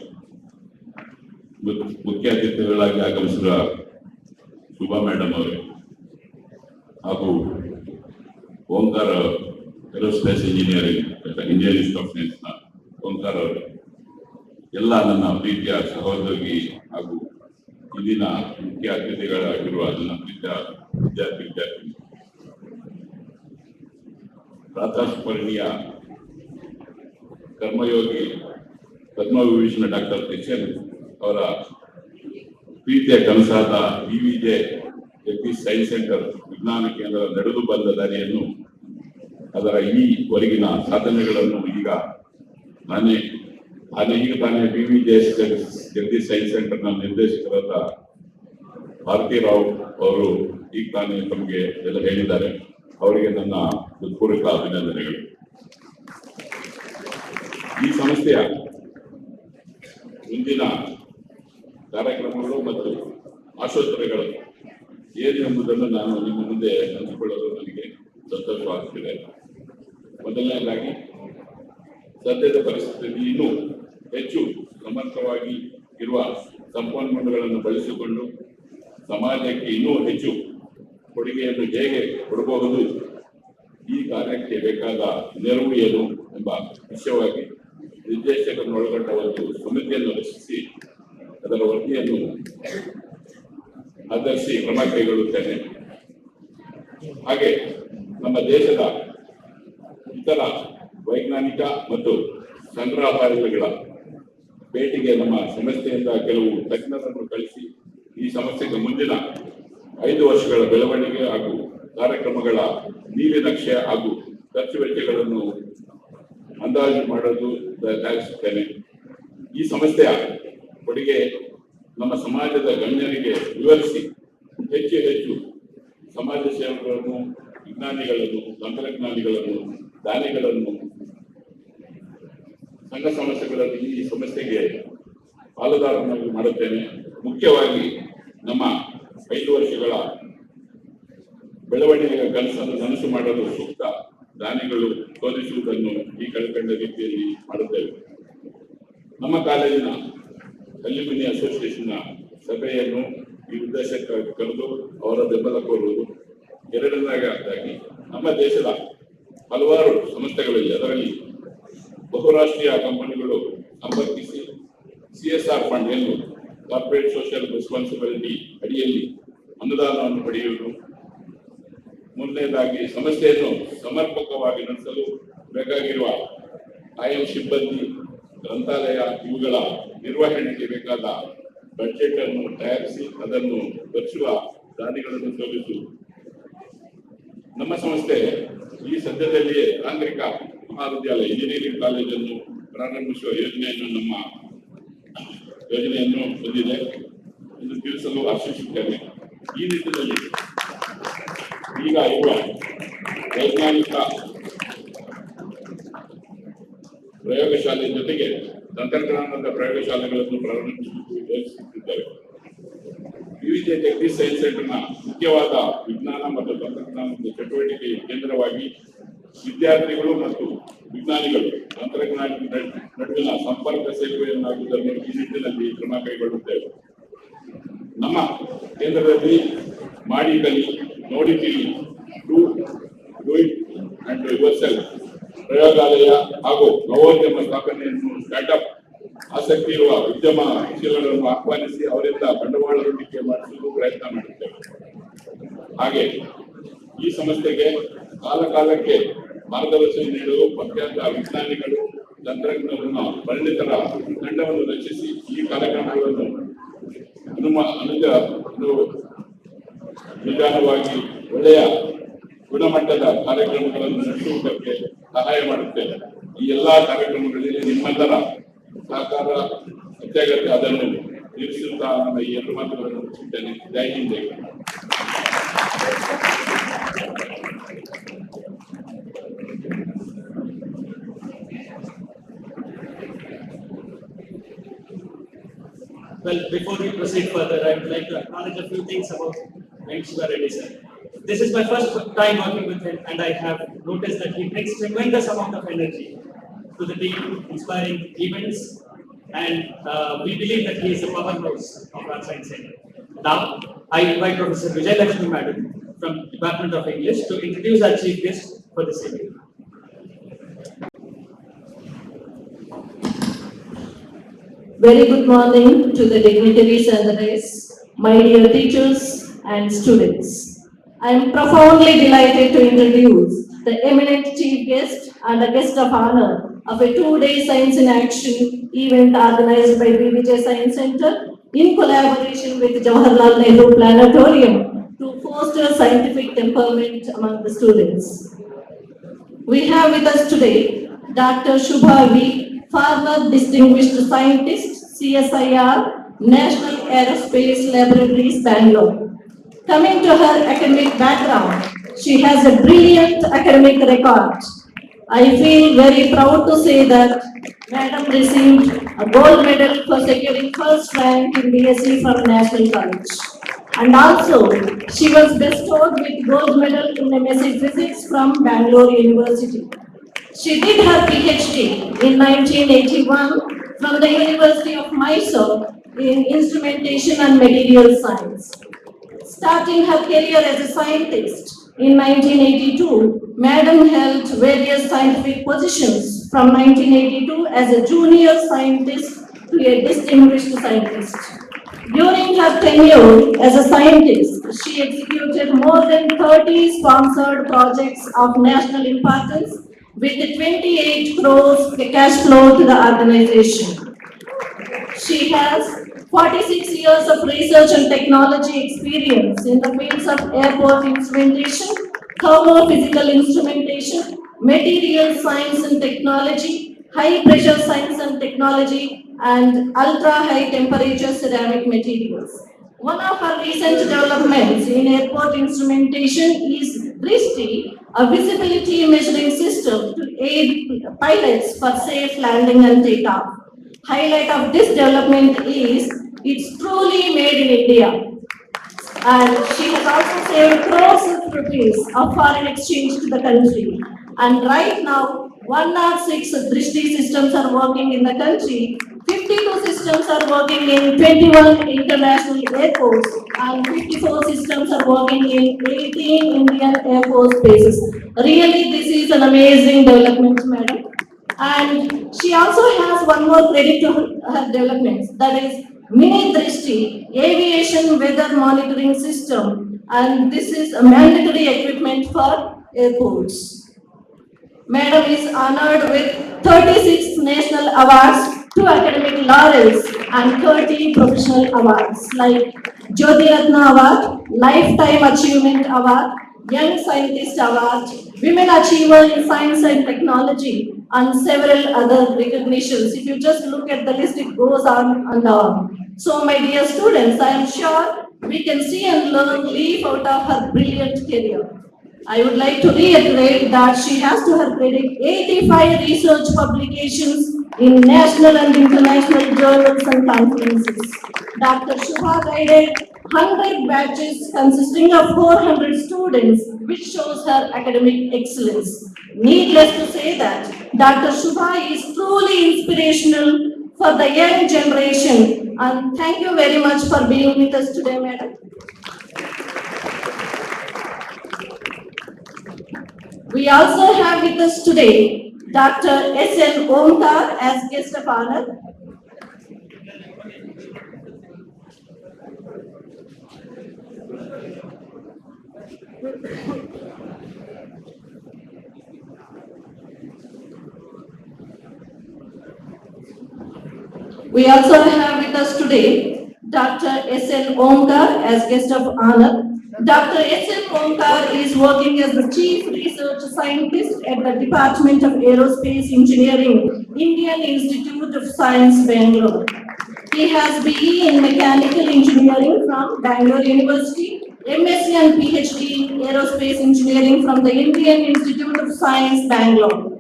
ಮುಖ್ಯ ಅತಿಥಿಗಳಾಗಿ ಆಗಮಿಸಿದ Shubha madam ಅವರೇ, ಹಾಗೂ ಓಂಕಾರ ಏರೋಸ್ಪೇಸ್ ಇಂಜಿನಿಯರಿಂಗ್ ಇಂಜಿನಿಯರಿಂಗ್ ಆಫ್ ಸೈನ್ಸ್ನ ಓಂಕಾರ ಅವರೇ, ಎಲ್ಲ ನನ್ನ ಪ್ರೀತಿಯ ಸಹೋದರಿ ಹಾಗೂ ಇಂದಿನ ಮುಖ್ಯ ಅತಿಥಿಗಳಾಗಿರುವ ನನ್ನ ಪ್ರೀತಿಯ ವಿದ್ಯಾರ್ಥಿ ಪ್ರಾತಃಸ್ಮರಣೀಯ ಕರ್ಮಯೋಗಿ ಪದ್ಮವಿಭೂಷಣ ಡಾಕ್ಟರ್ HN ಅವರ ಪ್ರೀತಿಯ ಕನಸಾದ BVJ ಜಗದೀಶ್ ಸೈನ್ಸ್ ಸೆಂಟರ್ ವಿಜ್ಞಾನ ಕೇಂದ್ರ ನಡೆದು ಬಂದ ದಾರಿಯನ್ನು, ಅದರ ಈವರೆಗಿನ ಸಾಧನೆಗಳನ್ನು ಈಗ ತಾನೇ BVJ ಜಗದೀಶ್ ಸೈನ್ಸ್ ಸೆಂಟರ್ನ ನಿರ್ದೇಶಕರಾದ ಭಾರತಿ ರಾವ್ ಅವರು ಈಗ ತಾನೇ ತಮಗೆ ಎಲ್ಲ ಹೇಳಿದ್ದಾರೆ. ಅವರಿಗೆ ನನ್ನ ಹೃತ್ಪೂರ್ವಕ ಅಭಿನಂದನೆಗಳು. ಈ ಸಂಸ್ಥೆಯ ಮುಂದಿನ ಕಾರ್ಯಕ್ರಮಗಳು ಮತ್ತು ಆಶೋತ್ತರಗಳು ಏನು ಎಂಬುದನ್ನು ನಾನು ನಿಮ್ಮ ಮುಂದೆ ಹಂಚಿಕೊಳ್ಳಲು ನನಗೆ ಸಂತೋಷವಾಗುತ್ತಿದೆ. ಮೊದಲನೇದಾಗಿ, ಸದ್ಯದ ಪರಿಸ್ಥಿತಿಯಲ್ಲಿ ಇನ್ನೂ ಹೆಚ್ಚು ಸಮರ್ಥವಾಗಿ ಇರುವ ಸಂಪನ್ಮೂಲಗಳನ್ನು ಬಳಸಿಕೊಂಡು ಸಮಾಜಕ್ಕೆ ಇನ್ನೂ ಹೆಚ್ಚು ಕೊಡುಗೆಯನ್ನು ಹೇಗೆ ಕೊಡಬಹುದು, ಈ ಕಾರ್ಯಕ್ಕೆ ಬೇಕಾದ ನೆರವು ಏನು ಎಂಬ ವಿಷಯವಾಗಿ ನಿರ್ದೇಶಕರನ್ನೊಳಗೊಂಡ ಒಂದು ಸಮಿತಿಯನ್ನು ರಚಿಸಿ ಅದರ ವರದಿಯನ್ನು ಆಧರಿಸಿ ಕ್ರಮ ಕೈಗೊಳ್ಳುತ್ತೇನೆ. ಹಾಗೆ ನಮ್ಮ ದೇಶದ ಇತರ ವೈಜ್ಞಾನಿಕ ಮತ್ತು ಸಂಗ್ರಹಾಲಯಗಳ ಭೇಟಿಗೆ ನಮ್ಮ ಸಂಸ್ಥೆಯಿಂದ ಕೆಲವು ತಜ್ಞರನ್ನು ಕಳಿಸಿ ಈ ಸಮಸ್ಯೆಗೆ ಮುಂದಿನ 5 ವರ್ಷಗಳ ಬೆಳವಣಿಗೆ ಹಾಗೂ ಕಾರ್ಯಕ್ರಮಗಳ ನೀಲಿನಕ್ಷೆ ಹಾಗೂ ಖರ್ಚು ವೆಚ್ಚಗಳನ್ನು ಅಂದಾಜು ಮಾಡಲು ತಯಾರಿಸುತ್ತೇನೆ. ಈ ಸಂಸ್ಥೆಯ ಕೊಡುಗೆ ನಮ್ಮ ಸಮಾಜದ ಗಣ್ಯರಿಗೆ ವಿವರಿಸಿ ಹೆಚ್ಚು ಸಮಾಜ ಸೇವಕರನ್ನು, ವಿಜ್ಞಾನಿಗಳನ್ನು, ತಂತ್ರಜ್ಞಾನಿಗಳನ್ನು, ದಾನಿಗಳನ್ನು, ಸಂಘ ಸಮಸ್ಯೆಗಳಲ್ಲಿ ಈ ಸಮಸ್ಯೆಗೆ ಪಾಲುದಾರನಾಗಿ ಮಾಡುತ್ತೇನೆ. ಮುಖ್ಯವಾಗಿ ನಮ್ಮ 5 ವರ್ಷಗಳ ಬೆಳವಣಿಗೆಯ ಕನಸನ್ನು ನನಸು ಮಾಡಲು ಸೂಕ್ತ ದಾನಿಗಳು ತೋರಿಸುವುದನ್ನು ಈ ಕೆಳಕಂಡ ರೀತಿಯಲ್ಲಿ ಮಾಡುತ್ತೇವೆ. ನಮ್ಮ ಕಾಲೇಜಿನ ಅಲ್ಯೂಮಿನಿ ಅಸೋಸಿಯೇಷನ್ನ ಸಭೆಯನ್ನು ಈ ಉದ್ದೇಶಕ್ಕಾಗಿ ಕರೆದು ಅವರ ಬೆಂಬಲ ಕೋರುವುದು. ಎರಡನೇದಾಗಿ ನಮ್ಮ ದೇಶದ ಹಲವಾರು ಸಂಸ್ಥೆಗಳಲ್ಲಿ, ಅದರಲ್ಲಿ ಬಹುರಾಷ್ಟ್ರೀಯ ಕಂಪನಿಗಳು ಸಂಪರ್ಕಿಸಿ CSR ಫಂಡ್ ಎಂದು ಕಾರ್ಪೊರೇಟ್ ಸೋಷಿಯಲ್ ರೆಸ್ಪಾನ್ಸಿಬಿಲಿಟಿ ಅಡಿಯಲ್ಲಿ ಅನುದಾನವನ್ನು ಪಡೆಯುವುದು. ಮೂರನೇದಾಗಿ ಸಂಸ್ಥೆಯನ್ನು ಸಮರ್ಪಕವಾಗಿ ನಡೆಸಲು ಬೇಕಾಗಿರುವ ಕಾಯಂ ಸಿಬ್ಬಂದಿ, ಗ್ರಂಥಾಲಯ ಇವುಗಳ ನಿರ್ವಹಣೆಗೆ ಬೇಕಾದ ಬಜೆಟ್ ಅನ್ನು ತಯಾರಿಸಿ ಅದನ್ನು ಖರ್ಚುವ ದಾನಿಗಳನ್ನು ತೋರಿಸುವುದು. ನಮ್ಮ ಸಂಸ್ಥೆ ಈ ಸದ್ಯದಲ್ಲಿಯೇ ತಾಂತ್ರಿಕ ಮಹಾವಿದ್ಯಾಲಯ ಇಂಜಿನಿಯರಿಂಗ್ ಕಾಲೇಜನ್ನು ಪ್ರಾರಂಭಿಸುವ ಯೋಜನೆಯನ್ನು ಹೊಂದಿದೆ ಎಂದು ತಿಳಿಸಲು ಆಶಿಸುತ್ತೇನೆ. ಈ ನಿಟ್ಟಿನಲ್ಲಿ ಈಗ ಇರುವ ವೈಜ್ಞಾನಿಕ ಪ್ರಯೋಗಶಾಲೆ ಜೊತೆಗೆ ತಂತ್ರಜ್ಞಾನದ ಪ್ರಯೋಗಶಾಲೆಗಳನ್ನು ಪ್ರಾರಂಭಿಸಲು ಯೋಚಿಸುತ್ತಿದ್ದೇವೆ. ವಿವಿಧ ಟೆಕ್ನಿಕ್ ಸೈನ್ಸ್ ಸೆಂಟರ್ನ ಮುಖ್ಯವಾದ ವಿಜ್ಞಾನ ಮತ್ತು ತಂತ್ರಜ್ಞಾನದ ಚಟುವಟಿಕೆ ಕೇಂದ್ರವಾಗಿ ವಿದ್ಯಾರ್ಥಿಗಳು ಮತ್ತು ವಿಜ್ಞಾನಿಗಳು ತಂತ್ರಜ್ಞಾನದ ನಡುವಿನ ಸಂಪರ್ಕ ಸೇತುವೆಯನ್ನಾಗುವುದನ್ನು ಈ ನಿಟ್ಟಿನಲ್ಲಿ ಕ್ರಮ ಕೈಗೊಳ್ಳುತ್ತೇವೆ. ನಮ್ಮ ಕೇಂದ್ರದಲ್ಲಿ ಮಾಡಿ ಕಲಿ, ನೋಡಿ ತಿಳಿ, ಡೂ ಇಟ್ ಅಂಡ್ ಯುವರ್ಸೆಲ್ಫ್ ಪ್ರಯೋಗಾಲಯ ಹಾಗೂ ನವೋದ್ಯಮ ಸ್ಥಾಪನೆಯನ್ನು ಸ್ಟಾರ್ಟ್ಅಪ್ ಆಸಕ್ತಿ ಇರುವ ಉದ್ಯಮಶೀಲರನ್ನು ಆಹ್ವಾನಿಸಿ ಅವರಿಂದ ಬಂಡವಾಳ ಹೂಡಿಕೆ ಮಾಡಿಸಲು ಪ್ರಯತ್ನ ಮಾಡುತ್ತೇವೆ. ಹಾಗೆ ಈ ಸಂಸ್ಥೆಗೆ ಕಾಲಕಾಲಕ್ಕೆ ಮಾರ್ಗದರ್ಶನ ನೀಡಲು ಪ್ರಖ್ಯಾತ ವಿಜ್ಞಾನಿಗಳು, ತಂತ್ರಜ್ಞರನ್ನ ಪರಿಣಿತರ ತಂಡವನ್ನು ರಚಿಸಿ ಈ ಕಾರ್ಯಕ್ರಮಗಳನ್ನು ನಿಧಾನವಾಗಿ ಒಳ್ಳೆಯ ಗುಣಮಟ್ಟದ ಕಾರ್ಯಕ್ರಮಗಳನ್ನು ನಡೆಸುವುದಕ್ಕೆ ಸಹಾಯ ಮಾಡುತ್ತೇವೆ. ಈ ಎಲ್ಲಾ ಕಾರ್ಯಕ್ರಮಗಳಲ್ಲಿ ನಿಮ್ಮೆಲ್ಲರ ಸಹಕಾರ ಅತ್ಯಗತ್ಯ. ಅದನ್ನು ನಿಲ್ಲಿಸುತ್ತಾ ನನ್ನ ಈ ಎರಡು ಮಾತುಗಳನ್ನು ಮುಗಿಸುತ್ತೇನೆ. ಜೈ ಹಿಂದ್, ಜೈ Kannada. Well, before we proceed further, I would like to acknowledge a few things about Shiva Reddy sir. This is my first time working with him, and I have noticed that he brings tremendous amount of energy to the team, inspiring events, and we believe that he is the powerhouse of our science center. Now, I invite Professor Vijay Lakshmi Madam from Department of English to introduce our chief guest for this evening. Very good morning to the dignitaries and the rest, my dear teachers and students. I am profoundly delighted to introduce the eminent chief guest and a guest of honor of a two-day Science in Action event organized by BVJ Science Center in collaboration with Jawaharlal Nehru Planetarium to foster scientific temperament among the students. We have with us today Dr. Shubha V, former distinguished scientist, CSIR, National Aerospace Laboratories, Bangalore. Coming to her academic background, she has a brilliant academic record. I feel very proud to say that Madam received a gold medal for securing first rank in BSc from National College. And also, she was bestowed with gold medal in MSc Physics from Bangalore University. She did her PhD in 1981 from the University of Mysore in Instrumentation and Material Science. Starting her career as a scientist in 1982, Madam held various scientific positions from 1982 as a junior scientist to a distinguished scientist. During her tenure as a scientist, she executed more than 30 sponsored projects of national importance with 28 crores cash flow to the organization. She has 46 years of research and technology experience in the fields of airport instrumentation, thermophysical instrumentation, material science and technology, high pressure science and technology, and ultra high temperature ceramic materials. One of our recent developments in airport instrumentation is DRISTI, a visibility measuring system to aid pilots for safe landing and takeoff. Highlight of this development is it's truly made in India. And she has also saved crores of rupees of foreign exchange to the country. And right now, 106 Drishti systems are working in the country. 52 systems are working in 21 international airports and 54 systems are working in 18 Indian Air Force bases. Really, this is an amazing development, madam. And she also has one more credit to her developments, that is Mini Drishti Aviation Weather Monitoring System, and this is a mandatory equipment for airports. Madam is honored with 36 national awards, 2 academic laurels, and 30 professional awards like Jyoti Ratna Award, Lifetime Achievement Award, Young Scientist Award, Women Achiever in Science and Technology, and several other recognitions. If you just look at the list, it goes on and on. So, my dear students, I am sure we can see and learn, leaf out of her brilliant career. I would like to reiterate that she has to her credit 85 research publications in national and international journals and conferences. Dr. Shubha guided 100 batches consisting of 400 students, which shows her academic excellence. Needless to say that Dr. Shubha is truly inspirational for the young generation. And thank you very much for being with us today, madam. We also have with us today Dr. S.N. Omkar as guest of honor. We also have with us today Dr. S.N. Omkar as guest of honor. Dr. S.N. Omkar is working as the Chief Research Scientist at the Department of Aerospace Engineering, Indian Institute of Science, Bangalore. He has BE in Mechanical Engineering from Bangalore University, MSc and PhD in Aerospace Engineering from the Indian Institute of Science, Bangalore.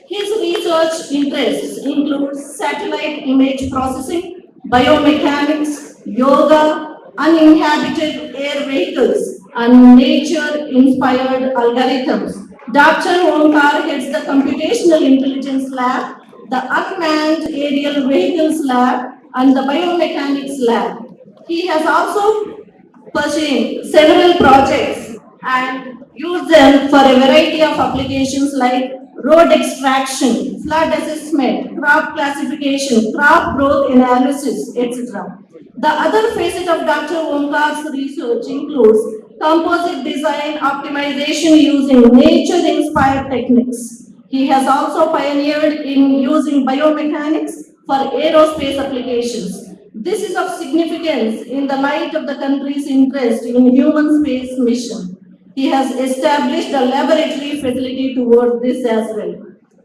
His research interests include satellite image processing, biomechanics, yoga, uninhabited air vehicles, and nature-inspired algorithms. Dr. Omkar heads the Computational Intelligence Lab, the Unmanned Aerial Vehicles Lab, and the Biomechanics Lab. He has also pursued several projects and used them for a variety of applications like road extraction, flood assessment, crop classification, crop growth analysis, etc. The other facet of Dr. Omkar's research includes composite design optimization using nature-inspired techniques. He has also pioneered in using biomechanics for aerospace applications. This is of significance in the light of the country's interest in human space mission. He has established a laboratory facility towards this as well.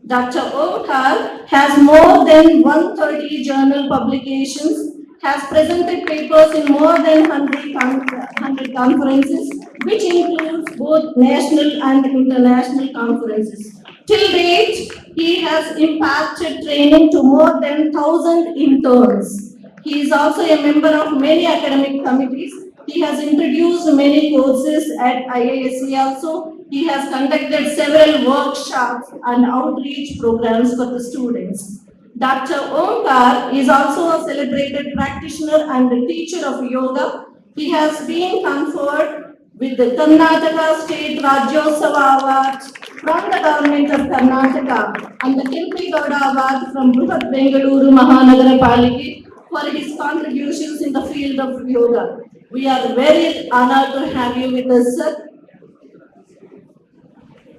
Dr. Omkar has more than 130 journal publications, has presented papers in more than 100 conferences, which includes both national and international conferences. Till date, he has imparted training to more than 1,000 interns. He is also a member of many academic committees. He has introduced many courses at IISc also. He has conducted several workshops and outreach programs for the students. Dr. Omkar is also a celebrated practitioner and a teacher of yoga. He has been conferred with the Karnataka State Rajyotsava Award from the government of Karnataka and the Kempe Gowda Award from Bruhat Bengaluru Mahanagara Paliki for his contributions in the field of yoga. We are very honored to have you with us, sir.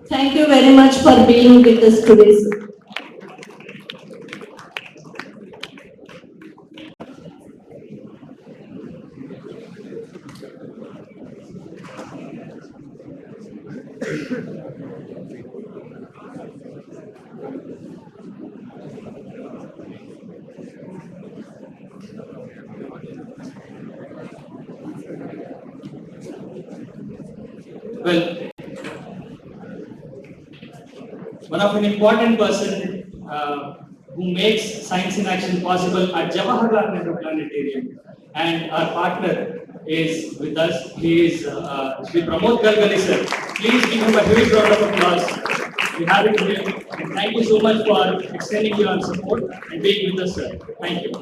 Thank you very much for being with us today, sir. Well, one of an important person who makes Science in Action possible at Jawaharlal Nehru Planetarium and our partner is with us. He is Shri Pramod Galgali sir. Please give him a huge round of applause. We have him here. And thank you so much for extending your support and being with us, sir. Thank you.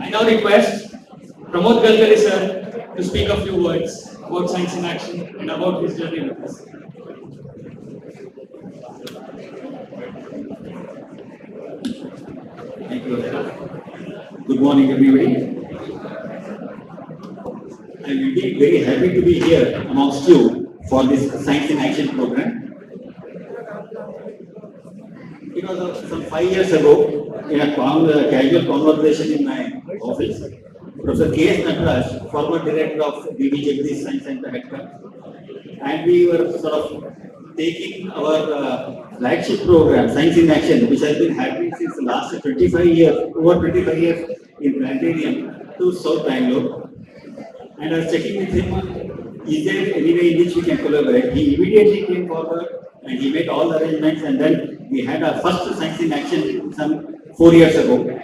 I now request Pramod Galgali sir to speak a few words about Science in Action and about his journey with us. Thank you, Hera. Good morning, everybody. I will be very happy to be here amongst you for this Science in Action program. Because of some 5 years ago, in a casual conversation in my office, Professor K.S. Nataraj, former director of BB Jagdish Science Center, had come, and we were sort of taking our flagship program, Science in Action, which has been happening since the last 25 years, over 25 years in planetarium, to South Bangalore. And I was checking with him, is there any way in which we can collaborate? He immediately came forward and he made all the arrangements, and then we had our first Science in Action some 4 years ago.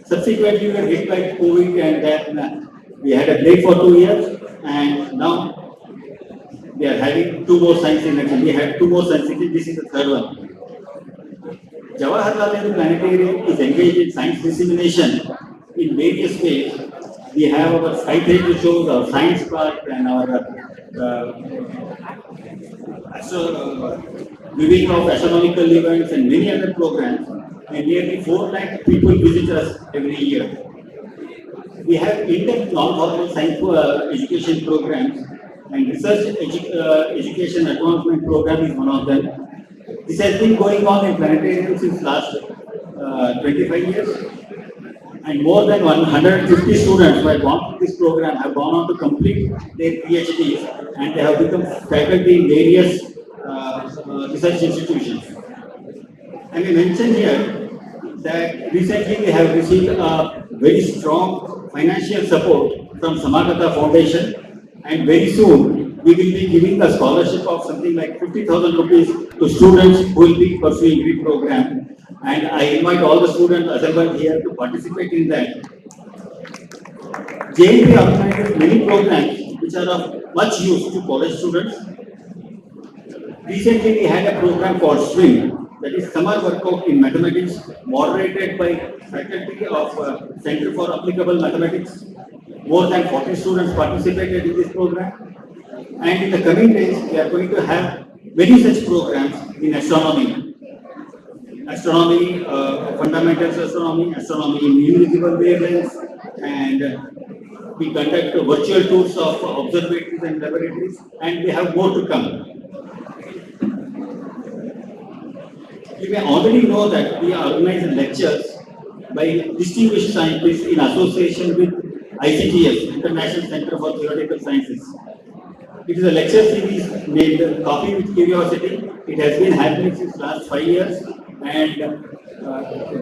Subsequently, we were hit by COVID, and then we had a break for 2 years, and now we are having 2 more Science in Action. We had 2 more Science in Action, this is the third one. Jawaharlal Nehru Planetarium is engaged in science dissemination in various ways. We have our scientific shows, our science part, and our viewing of astronomical events and many other programs. And nearly 4 lakh people visit us every year. We have in-depth non-formal science education programs, and research education advancement program is one of them. This has been going on in planetarium since last 25 years. And more than 150 students who have gone through this program have gone on to complete their PhDs, and they have become faculty in various research institutions. And we mentioned here that recently we have received a very strong financial support from Samagata Foundation, and very soon we will be giving a scholarship of something like 50,000 rupees to students who will be pursuing the program. And I invite all the students assembled here to participate in that. JNP organizes many programs which are of much use to college students. Recently, we had a program called SWIM, that is Summer Workout in Mathematics, moderated by faculty of Center for Applicable Mathematics. More than 40 students participated in this program. And in the coming days, we are going to have many such programs in astronomy. Astronomy, fundamentals astronomy, astronomy in invisible wavelengths, and we conduct virtual tours of observatories and laboratories, and we have more to come. You may already know that we organize lectures by distinguished scientists in association with ICTS, International Center for Theoretical Sciences. It is a lecture series named Coffee with Curiosity. It has been happening since last 5 years, and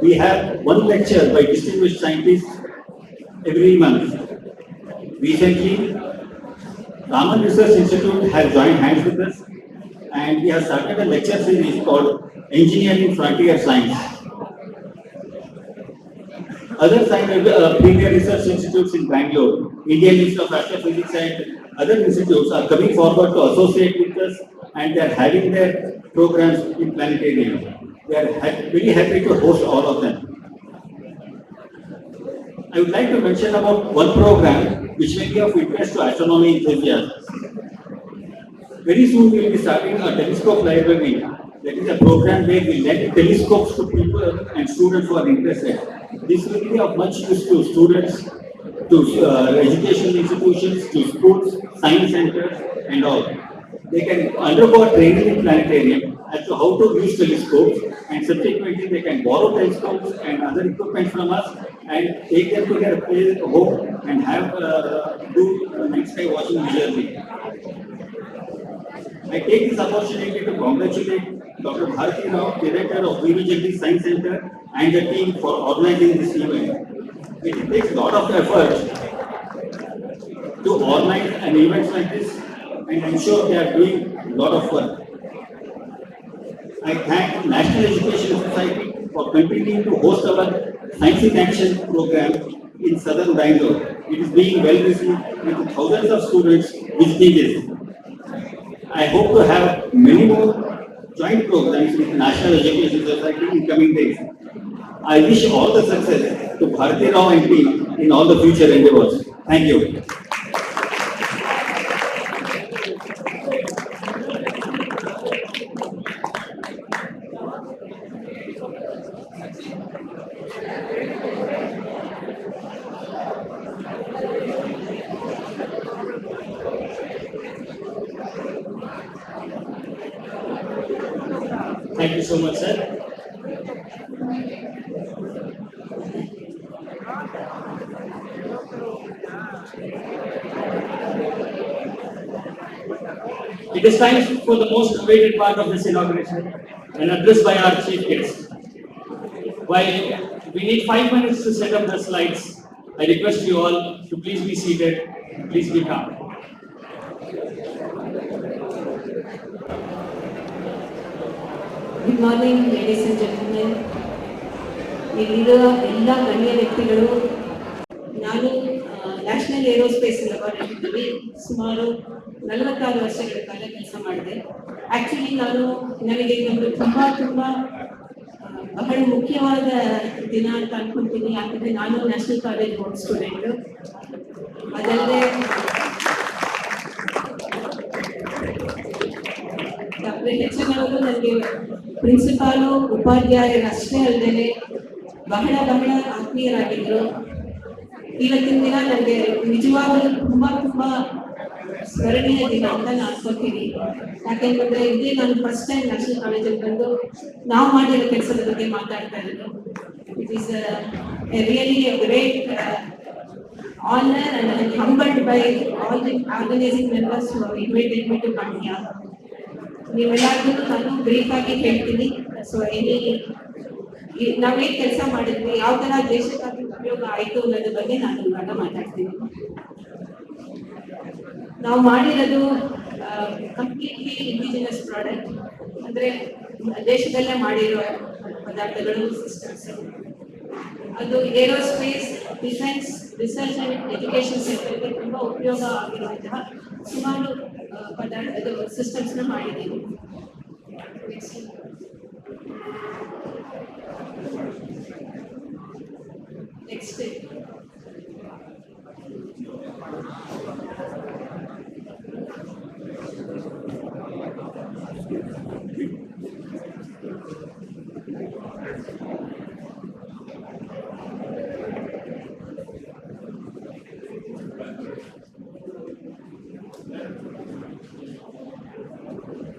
we have one lecture by distinguished scientists every month. Recently, Raman Research Institute has joined hands with us, and we have started a lecture series called Engineering Frontier Science. Other premier research institutes in Bangalore, Indian Institute of Astrophysics and other institutes are coming forward to associate with us, and they are having their programs in planetarium. We are very happy to host all of them. I would like to mention about one program which may be of interest to astronomy enthusiasts. Very soon we will be starting a telescope library. That is a program where we lend telescopes to people and students who are interested. This will be of much use to students, to educational institutions, to schools, science centers, and all. they can undergo a training in planetarium as to how to use telescopes, and subsequently they can borrow telescopes and other equipment from us and take them to their place home and have do night sky watching visually. I take this opportunity to congratulate Dr. Bharati Rao, Director of VVJD Science Center, and the team for organizing this event. It takes a lot of effort to organize an event like this, and I'm sure they are doing a lot of work. I thank National Education Society for continuing to host our Science in Action program in southern Bangalore. It is being well received with thousands of students visiting this. I hope to have many more joint programs with National Education Society in coming days. I wish all the success to Bharati Rao and team in all the future endeavors. Thank you. Thank you so much, sir. It is time for the most awaited part of this inauguration, an address by our chief guest. While we need 5 minutes to set up the slides, I request you all to please be seated, please be calm. Good morning ladies and gentlemen. ಇಲ್ಲಿರುವ ಎಲ್ಲ ಗಣ್ಯ ವ್ಯಕ್ತಿಗಳು, ನಾನು national aerospace ಲ್ಯಾಬೊರೇಟರಿಯಲ್ಲಿ ಸುಮಾರು 46 ವರ್ಷಗಳ ಕಾಲ ಕೆಲಸ ಮಾಡಿದೆ. ಆ್ಯಕ್ಚುಲಿ ನನಗೆ ಇದೊಂದು ತುಂಬ ಬಹಳ ಮುಖ್ಯವಾದ ದಿನ ಅಂತ ಅನ್ಕೊಂತೀನಿ. ಯಾಕಂದರೆ ನಾನು ನ್ಯಾಷನಲ್ ಕಾಲೇಜ್ ಬೋರ್ಡ್ ಸ್ಟೂಡೆಂಟು. ಅದಲ್ಲದೆ ಡಾಕ್ಟರ್ ಎಚ್ ಎನ್ ಅವರು ನನಗೆ ಪ್ರಿನ್ಸಿಪಾಲು ಉಪಾಧ್ಯಾಯರಷ್ಟೇ ಅಲ್ಲದೆ ಬಹಳ ಆತ್ಮೀಯರಾಗಿದ್ದರು. ಇವತ್ತಿನ ದಿನ ನನಗೆ ನಿಜವಾಗಲೂ ತುಂಬ ಸ್ಮರಣೀಯ ದಿನ ಅಂತ ನಾನು ಅನ್ಕೋತೀನಿ. ಯಾಕೆಂದ್ರೆ ಇದೇ ನಾನು ಫಸ್ಟ್ ಟೈಮ್ ನ್ಯಾಷನಲ್ ಕಾಲೇಜಲ್ಲಿ ಬಂದು ನಾವು ಮಾಡಿರೋ ಕೆಲಸದ ಬಗ್ಗೆ ಮಾತಾಡ್ತಾ ಇರೋದು. It is really A great honor and I'm humbled by all the organizing members who have invited me to come here. ನೀವೆಲ್ಲರಿಗೂ ನಾನು ಬ್ರೀಫ್ ಆಗಿ ಹೇಳ್ತೀನಿ. ಸೊ ನಾವೇನು ಕೆಲಸ ಮಾಡಿದ್ವಿ, ಯಾವ ಥರ ದೇಶಕ್ಕಾಗಿ ಉಪಯೋಗ ಆಯಿತು ಅನ್ನೋದ್ರ ಬಗ್ಗೆ ನಾನು ಇವಾಗ ಮಾತಾಡ್ತೀನಿ. ನಾವು ಮಾಡಿರೋದು ಕಂಪ್ಲೀಟ್ಲಿ ಇಂಡಿಜಿನಸ್ ಪ್ರಾಡಕ್ಟ್, ಅಂದರೆ ದೇಶದಲ್ಲೇ ಮಾಡಿರೋ ಪದಾರ್ಥಗಳು, ಸಿಸ್ಟಮ್ಸ್. ಅದು aerospace, defence, research and education ಸೆಕ್ಟರ್ಗೆ ತುಂಬ ಉಪಯೋಗ ಆಗಿರುವಂತಹ ಸುಮಾರು ಪದಾರ್ಥದ ಸಿಸ್ಟಮ್ಸ್ನ ಮಾಡಿದ್ದೀವಿ. ನೆಕ್ಸ್ಟ್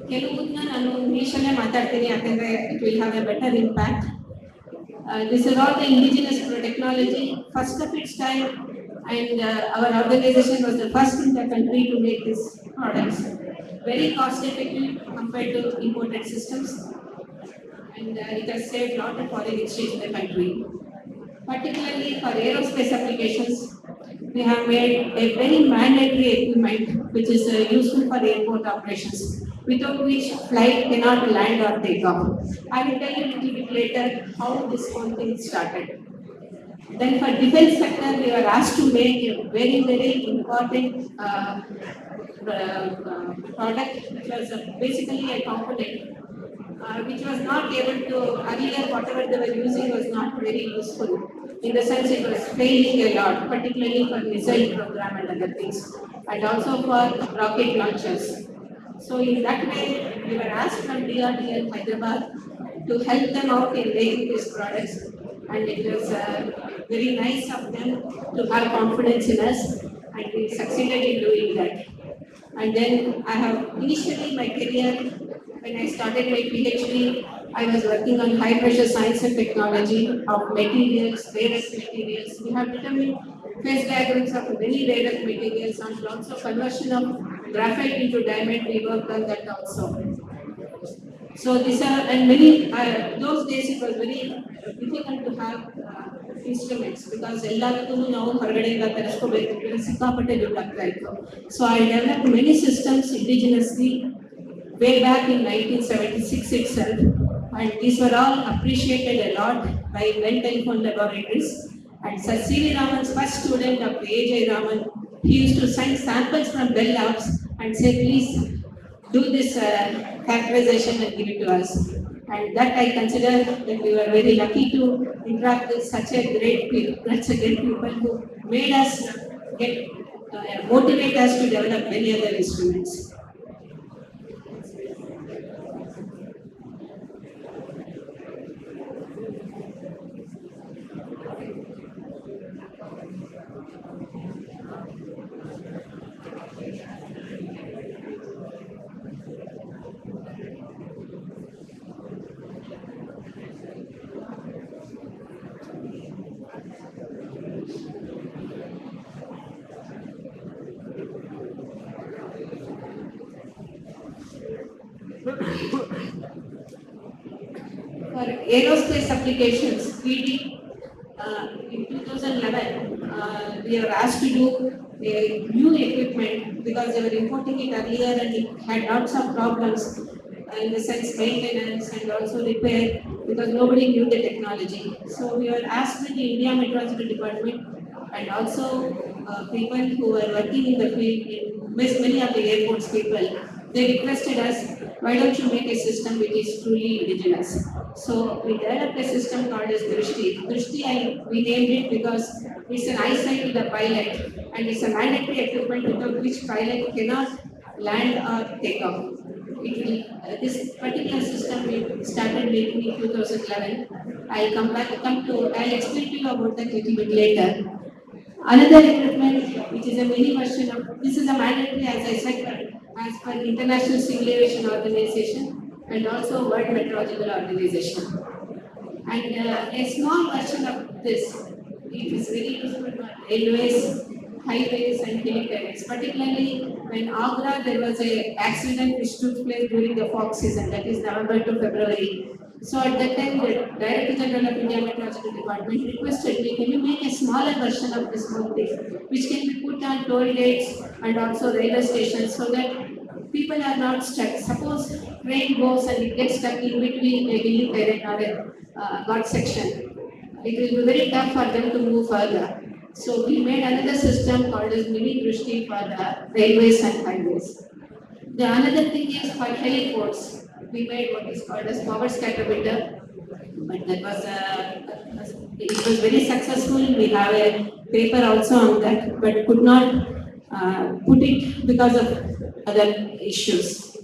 ಕೆಲವನ್ನ ನಾನು ಇಂಗ್ಲೀಷಲ್ಲೇ ಮಾತಾಡ್ತೀನಿ, ಯಾಕಂದರೆ it will have A better impact. This is all the indigenous technology, first of its time, and our organization was the first in the country to make these products. Very cost effective compared to imported systems, and it has saved a lot of foreign exchange in the country. Particularly for aerospace applications, we have made a very mandatory equipment which is useful for airport operations, without which flight cannot land or take off. I will tell you a little bit later how this whole thing started. Then for defense sector, we were asked to make a very important product, which was basically a component which was not able to, earlier whatever they were using was not very useful. In the sense it was failing a lot, particularly for missile program and other things, and also for rocket launchers. So in that way, we were asked from DRDL Hyderabad to help them out in making these products, and it was very nice of them to have confidence in us, and we succeeded in doing that. And then I have initially my career, when I started my PhD, I was working on high pressure science and technology of materials, rare earth materials. We have determined phase diagrams of many rare earth materials and lots of conversion of graphite into diamond. We worked on that also. So these are, and many, those days it was very difficult to have instruments because ಎಲ್ಲದಕ್ಕೂ ನಾವು ಹೊರಗಡೆಯಿಂದ ತರಿಸ್ಕೋಬೇಕು ಸಿಕ್ಕಾಪಟ್ಟೆ ದುಡ್ಡು ಆಗ್ತಾ ಇತ್ತು. So I developed many systems indigenously way back in 1976 itself, and these were all appreciated a lot by Bell Telephone Laboratories. And Sir C.V. Raman's first student, Dr. A.J. Raman, he used to send samples from Bell Labs and say, please do this characterization and give it to us. And that I consider that we were very lucky to interact with such a great people who made us get motivate us to develop many other instruments. For aerospace applications, we did in 2011, we were asked to do a new equipment because they were importing it earlier and it had lots of problems in the sense maintenance and also repair because nobody knew the technology. So we were asked with the India Meteorological Department and also people who were working in the field, many of the airports people, they requested us, why don't you make a system which is truly indigenous? So we developed a system called as Drishti. Drishti, we named it because it's an eyesight to the pilot and it's a mandatory equipment without which pilot cannot land or take off. This particular system we started making in 2011. I'll explain to you about that a little bit later. Another equipment, which is a mini version of, this is a mandatory, as I said, as per International Civil Aviation Organization and also World Meteorological Organization. And a small version of this, it is very useful for railways, highways and helipads. Particularly when Agra, there was an accident which took place during the fog season, that is November to February. So at that time, the Director General of India Meteorological Department requested me, can you make a smaller version of this whole thing, which can be put on toll gates and also railway stations so that people are not stuck. Suppose train goes and it gets stuck in between a hilly terrain or a God section. It will be very tough for them to move further. So we made another system called as Mini Drishti for the railways and highways. The another thing is for heliports. We made what is called as power scattermeter, but that was it was very successful. We have a paper also on that, but could not put it because of other issues.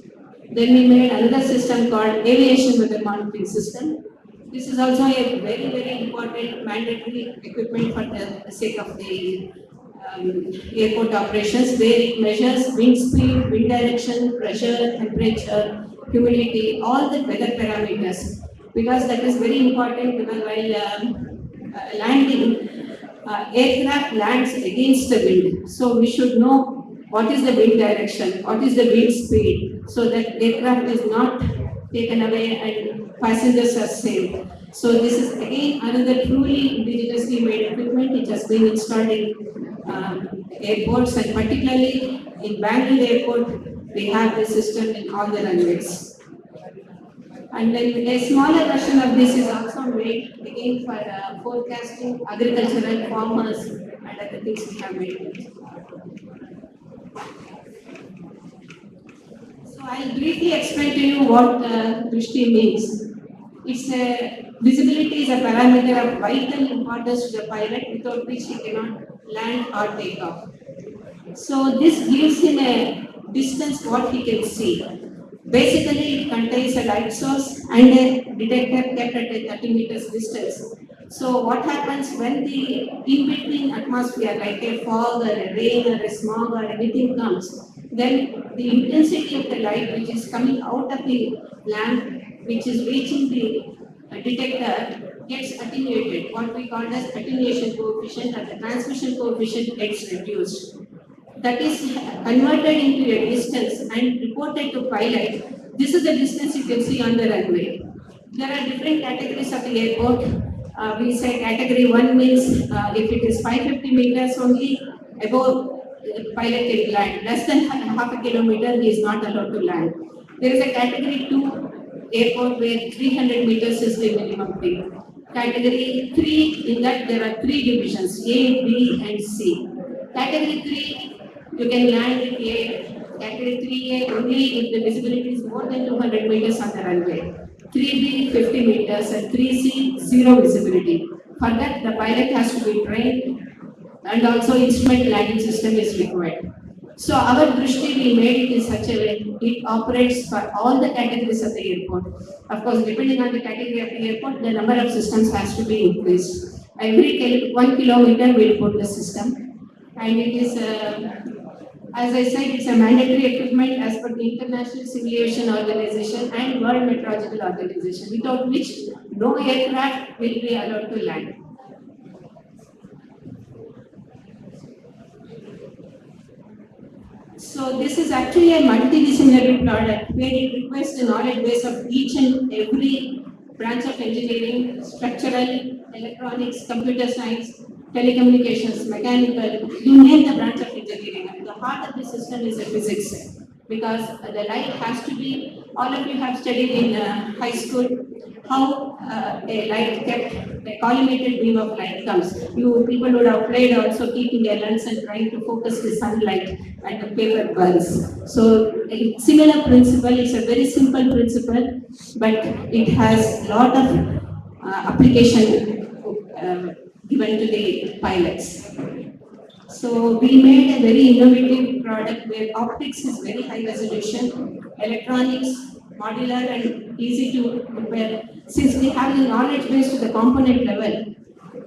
Then we made another system called aviation weather monitoring system. This is also a very, very important mandatory equipment for the sake of the airport operations, where it measures wind speed, wind direction, pressure, temperature, humidity, all the weather parameters. Because that is very important because while landing, aircraft lands against the wind. So we should know what is the wind direction, what is the wind speed, so that aircraft is not taken away and passengers are saved. So this is again another truly indigenously made equipment which has been installed in airports, and particularly in Bangalore airport, we have this system in all the runways. And then a smaller version of this is also made again for forecasting agricultural farmers and other things we have made. So I'll briefly explain to you what Drishti means. It's a visibility is a parameter of vital importance to the pilot without which he cannot land or take off. So this gives him a distance what he can see. Basically, it contains a light source and a detector kept at a 30 meters distance. So what happens when the in-between atmosphere like a fog or a rain or a smog or anything comes, then the intensity of the light which is coming out of the lamp, which is reaching the detector, gets attenuated. What we call as attenuation coefficient, or the transmission coefficient gets reduced. That is converted into a distance and reported to pilot. This is the distance you can see on the runway. There are different categories of the airport. We say category 1 means if it is 550 meters only, above pilot can land. Less than half a kilometer, he is not allowed to land. There is a category 2 airport where 300 meters is the minimum thing. Category 3, in that there are 3 divisions, A, B and C. Category 3, you can land with A. Category 3A only if the visibility is more than 200 meters on the runway. 3B 50 meters and 3C 0 visibility. For that, the pilot has to be trained and also instrument landing system is required. So our Drishti, we made it in such a way, it operates for all the categories of the airport. Of course, depending on the category of the airport, the number of systems has to be increased. Every 1 kilometer we'll put the system, and it is as I said, it's a mandatory equipment as per the International Civil Aviation Organization and World Meteorological Organization, without which no aircraft will be allowed to land. So this is actually a multidisciplinary product where it requires the knowledge base of each and every branch of engineering, structural, electronics, computer science, telecommunications, mechanical, you name the branch of engineering. The heart of the system is a physics because the light has to be, all of you have studied in high school how a light kept, a collimated beam of light comes. You people would have played also keeping a lens and trying to focus the sunlight and the paper burns. So a similar principle, it's a very simple principle, but it has lot of application given to the pilots. So we made a very innovative product where optics is very high resolution, electronics, modular and easy to repair. Since we have the knowledge base to the component level,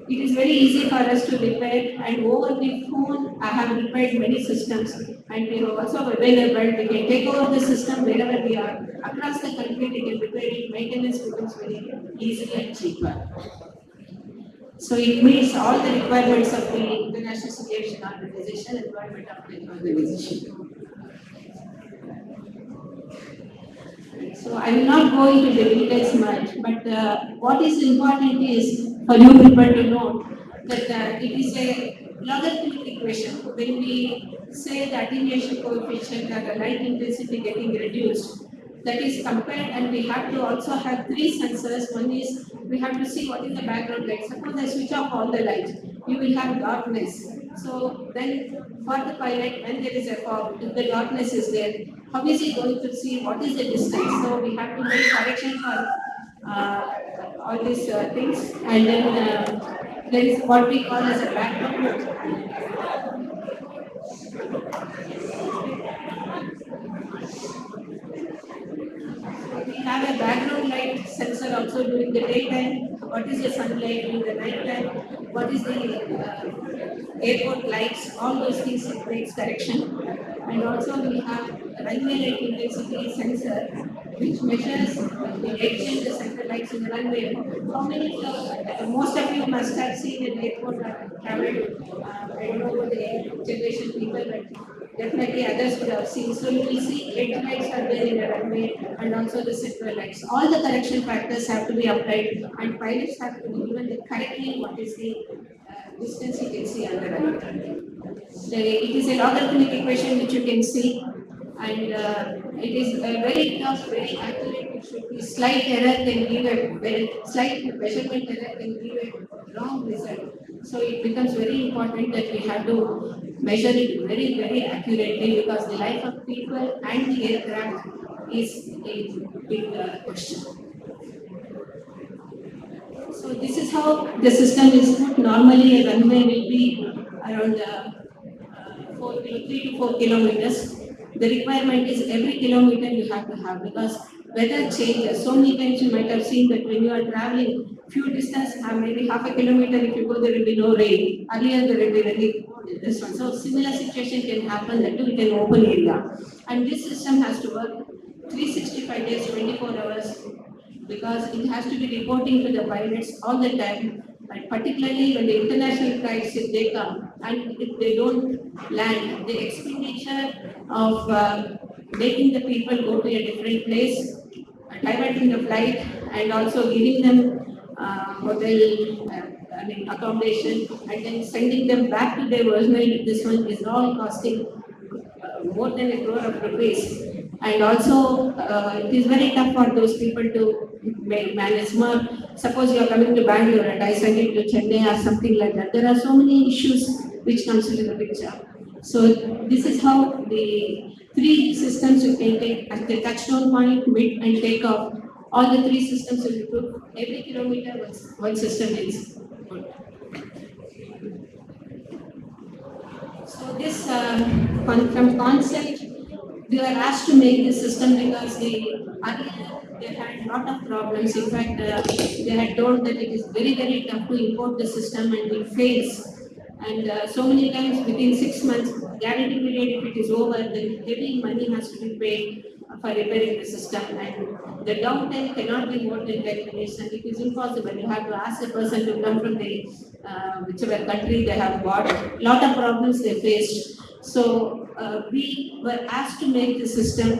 it is very easy for us to repair, and over the phone I have repaired many systems, and we have also available, we can take over the system wherever we are. Across the country we can repair it, maintenance becomes very easy and cheaper. So it meets all the requirements of the International Civil Aviation Organization and World Meteorological Organization. So I will not go into the details much, but what is important is for you people to know that it is a logarithmic equation. When we say the attenuation coefficient or the light intensity getting reduced, that is compared, and we have to also have 3 sensors. One is we have to see what is the background light. Suppose I switch off all the lights, you will have darkness. So then for the pilot, when there is a fog, if the darkness is there, how is he going to see what is the distance? So we have to make correction for all these things, and then there is what we call as a background. We have a background light sensor also during the daytime. What is the sunlight during the night time? What is the airport lights? All those things it makes correction. And also we have a runway light intensity sensor which measures the edge and the center lights in the runway. How many most of you must have seen an airport or traveled, I don't know about the generation people, but definitely others would have seen. So you will see edge lights are there in the runway and also the central lights. All the correction factors have to be applied, and pilots have to be given correctly what is the distance you can see on the runway. It is a logarithmic equation which you can see, and it is very tough, very accurate. It should be slight error can give slight measurement error can give a wrong result. So it becomes very important that we have to measure it very, very accurately because the life of people and the aircraft is a big question. So this is how the system is put. Normally a runway will be around 3 to 4 kilometers. The requirement is every kilometer you have to have because weather changes. So many times you might have seen that when you are traveling few distance, maybe half a kilometer, if you go there will be no rain. Earlier there will be very this one. So similar situation can happen that too in an open area. And this system has to work 365 days, 24 hours, because it has to be reporting to the pilots all the time. And particularly when the international flights, if they come and if they don't land, the expenditure of making the people go to a different place, diverting the flight, and also giving them hotel, accommodation, and then sending them back to their original, this one is all costing more than a crore of rupees. And also, it is very tough for those people to manage more. Suppose you are coming to Bangalore and I send it to Chennai or something like that. There are so many issues which comes into the picture. So this is how the three systems you can take at the touchdown point, mid and takeoff. All the three systems will be put. Every kilometer one system is put. So this from concept, we were asked to make this system because earlier they had lot of problems. In fact, they had told that it is very tough to import the system and it fails. And so many times within 6 months, guarantee period, if it is over, then heavy money has to be paid for repairing the system. And the downtime cannot be more than 10 minutes, and it is impossible. You have to ask a person to come from the whichever country they have got. Lot of problems they faced. So we were asked to make the system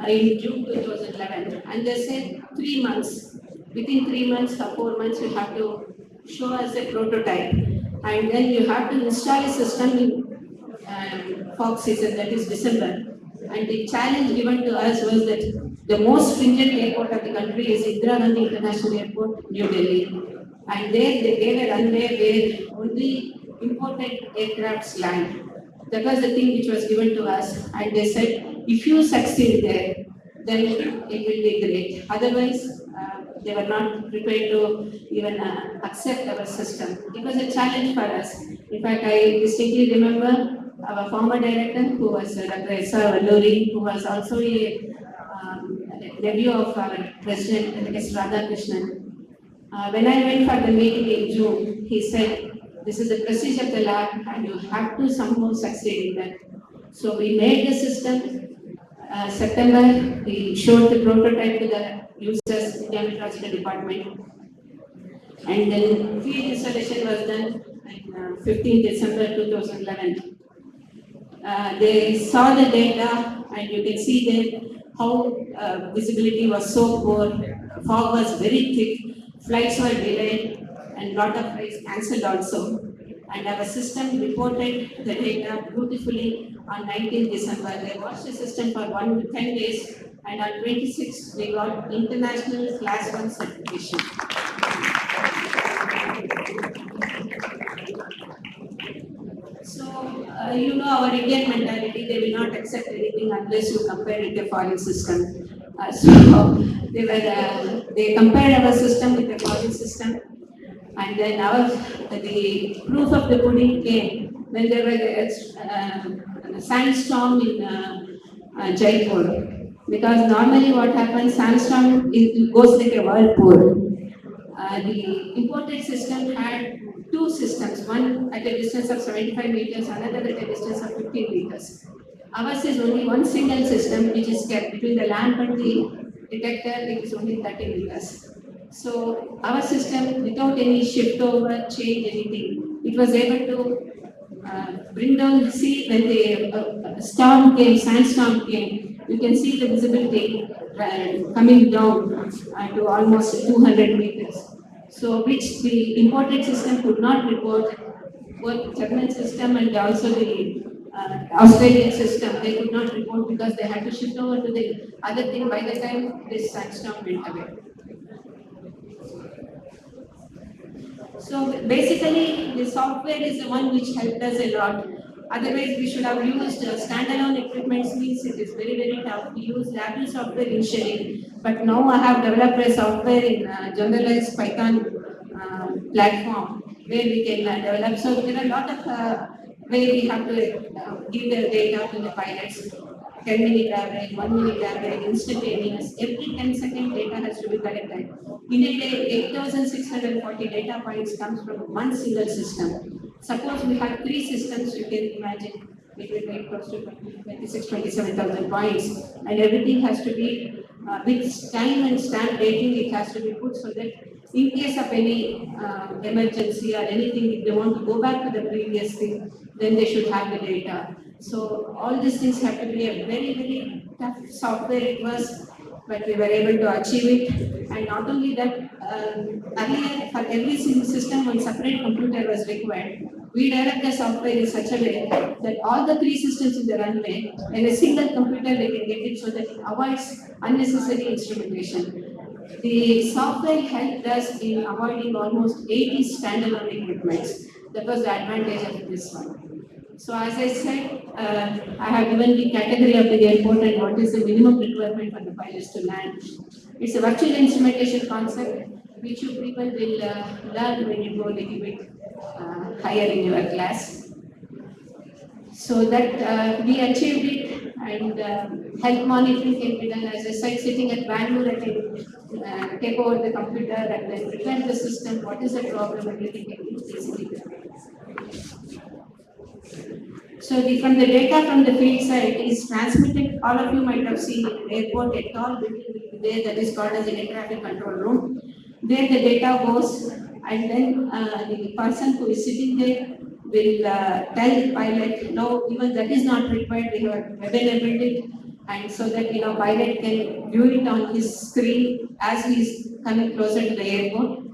in June 2011, and they said 3 months. Within 3 months or 4 months, you have to show us a prototype, and then you have to install a system in fog season, that is December. And the challenge given to us was that the most stringent airport of the country is Indira Gandhi International Airport, New Delhi. And there they gave a runway where only imported aircrafts land. That was the thing which was given to us. And they said, if you succeed there, then it will be great. Otherwise, they were not prepared to even accept our system. It was a challenge for us. In fact, I distinctly remember our former director, who was Dr. S.R. Valluri, who was also a nephew of our president, S. Radhakrishnan. When I went for the meeting in June, he said, this is the prestige of the lab and you have to somehow succeed in that. So we made the system. September, we showed the prototype to the users in the meteorological department. And then field installation was done on 15 December 2011. They saw the data and you can see there how visibility was so poor, fog was very thick, flights were delayed and lot of flights cancelled also. And our system reported the data beautifully on 19th December. They watched the system for 10 days and on 26th we got international class 1 certification. So, our Indian mentality, they will not accept anything unless you compare it to a foreign system. So, they compared our system with a foreign system. And then the proof of the pudding came when there was a sandstorm in Jaipur. Because normally what happens, sandstorm it goes like a whirlpool. The imported system had two systems, one at a distance of 75 meters, another at a distance of 15 meters. Ours is only one single system which is kept between the lamp and the detector, it is only 30 meters. So our system, without any shift over, change anything, it was able to bring down, see when the storm came, sandstorm came, you can see the visibility coming down to almost 200 meters. So which the imported system could not report, both German system and also the Australian system, they could not report because they had to shift over to the other thing by the time this sandstorm went away. So basically, the software is the one which helped us a lot. Otherwise, we should have used standalone equipment. Means it is very tough. We use Apple software initially, but now I have developed a software in generalized Python platform where we can develop. So there are a lot of way we have to give the data to the pilots. 10-minute average, 1 minute average, instantaneous. Every 10-second data has to be collected. In a day, 8,640 data points comes from one single system. Suppose we have three systems, you can imagine it will make close to 27,000 points, and everything has to be with time and stamp dating. It has to be put so that in case of any emergency or anything, if they want to go back to the previous thing, then they should have the data. So all these things have to be a very, very tough software it was, but we were able to achieve it. And not only that, earlier for every single system, one separate computer was required. We developed the software in such a way that all the three systems in the runway, in a single computer, they can get it so that it avoids unnecessary instrumentation. The software helped us in avoiding almost 80 standalone equipments. That was the advantage of this one. So as I said, I have given the category of the airport and what is the minimum requirement for the pilots to land. It's a virtual instrumentation concept which you people will learn when you go a little bit higher in your class. So that we achieved it, and health monitoring can be done. As I said, sitting at Bangalore, I can take over the computer and then prevent the system. What is the problem? Everything can be easily done. So from the data from the field side is transmitted. All of you might have seen in the airport, a tall building will be there that is called as an air traffic control room. There the data goes, and then the person who is sitting there will tell the pilot, no, even that is not required. We have web enabled it, and so that pilot can view it on his screen as he is coming closer to the airport.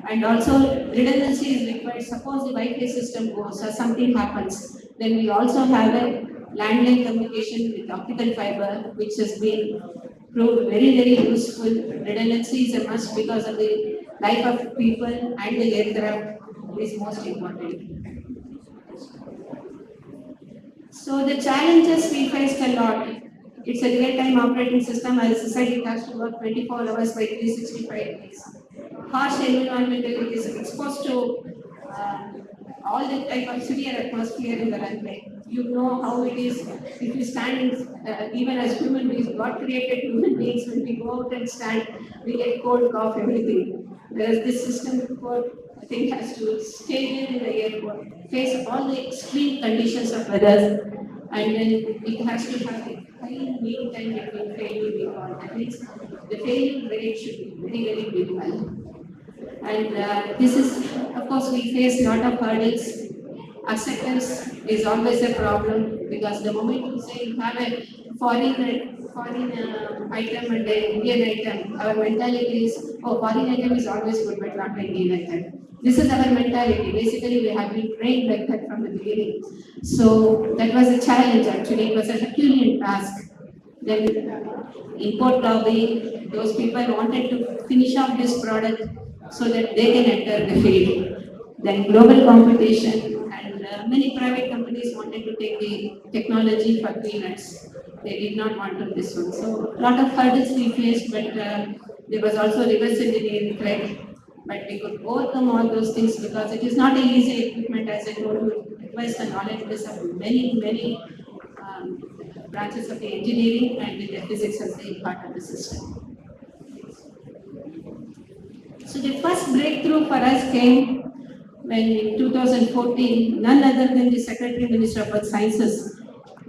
And also redundancy is required. Suppose the Wi-Fi system goes or something happens, then we also have a landline communication with optical fiber, which has been proved very, very useful. Redundancy is a must because of the life of people and the aircraft is most important. So the challenges we faced a lot. It's a real-time operating system. As I said, it has to work 24 hours by 365 days. Harsh environment, it is exposed to all the type of severe atmosphere in the runway. You know how it is if you stand, even as human beings, God created human beings, when we go out and stand, we get cold, cough, everything. Whereas this system, I think, has to stay there in the airport, face all the extreme conditions of weather, and then it has to have a high mean time between failure recall. That means the failure rate should be very, very minimal. And this is, of course, we face a lot of hurdles. Acceptance is always a problem because the moment you say you have a foreign item and an Indian item, our mentality is, oh, foreign item is always good, but not an Indian item. This is our mentality. Basically, we have been trained like that from the beginning. So that was a challenge actually. It was a Herculean task. Then import lobbying, those people wanted to finish off this product so that they can enter the field. Then global competition, and many private companies wanted to take the technology for peanuts. They did not want to this one. So a lot of hurdles we faced, but there was also reverse engineering threat. But we could overcome all those things because it is not an easy equipment, as I told you. It requires the knowledge base of many branches of the engineering and the physics as the part of the system. So the first breakthrough for us came when in 2014, none other than the Secretary Minister of Earth Sciences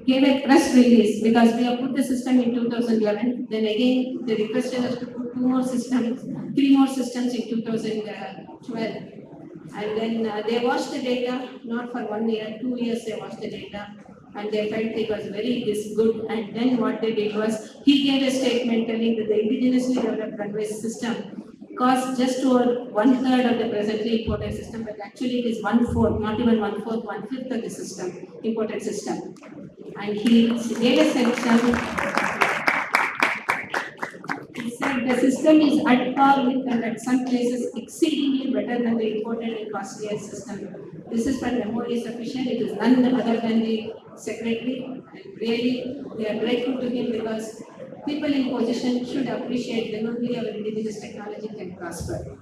gave a press release because we have put the system in 2011. Then again, they requested us to put three more systems in 2012. And then they watched the data, not for 1 year, 2 years they watched the data. And they felt it was very good. And then what they did was, he gave a statement telling that the indigenously developed runway system costs just over 1/3 of the presently imported system, but actually it is 1/4, not even 1/4, 1/5 of the system, imported system. And he gave a section. He said the system is at par with and at some places exceedingly better than the imported and costlier system. This is for memory sufficient. It is none other than the secretary. And really, we are grateful to him because people in position should appreciate when only our indigenous technology can prosper.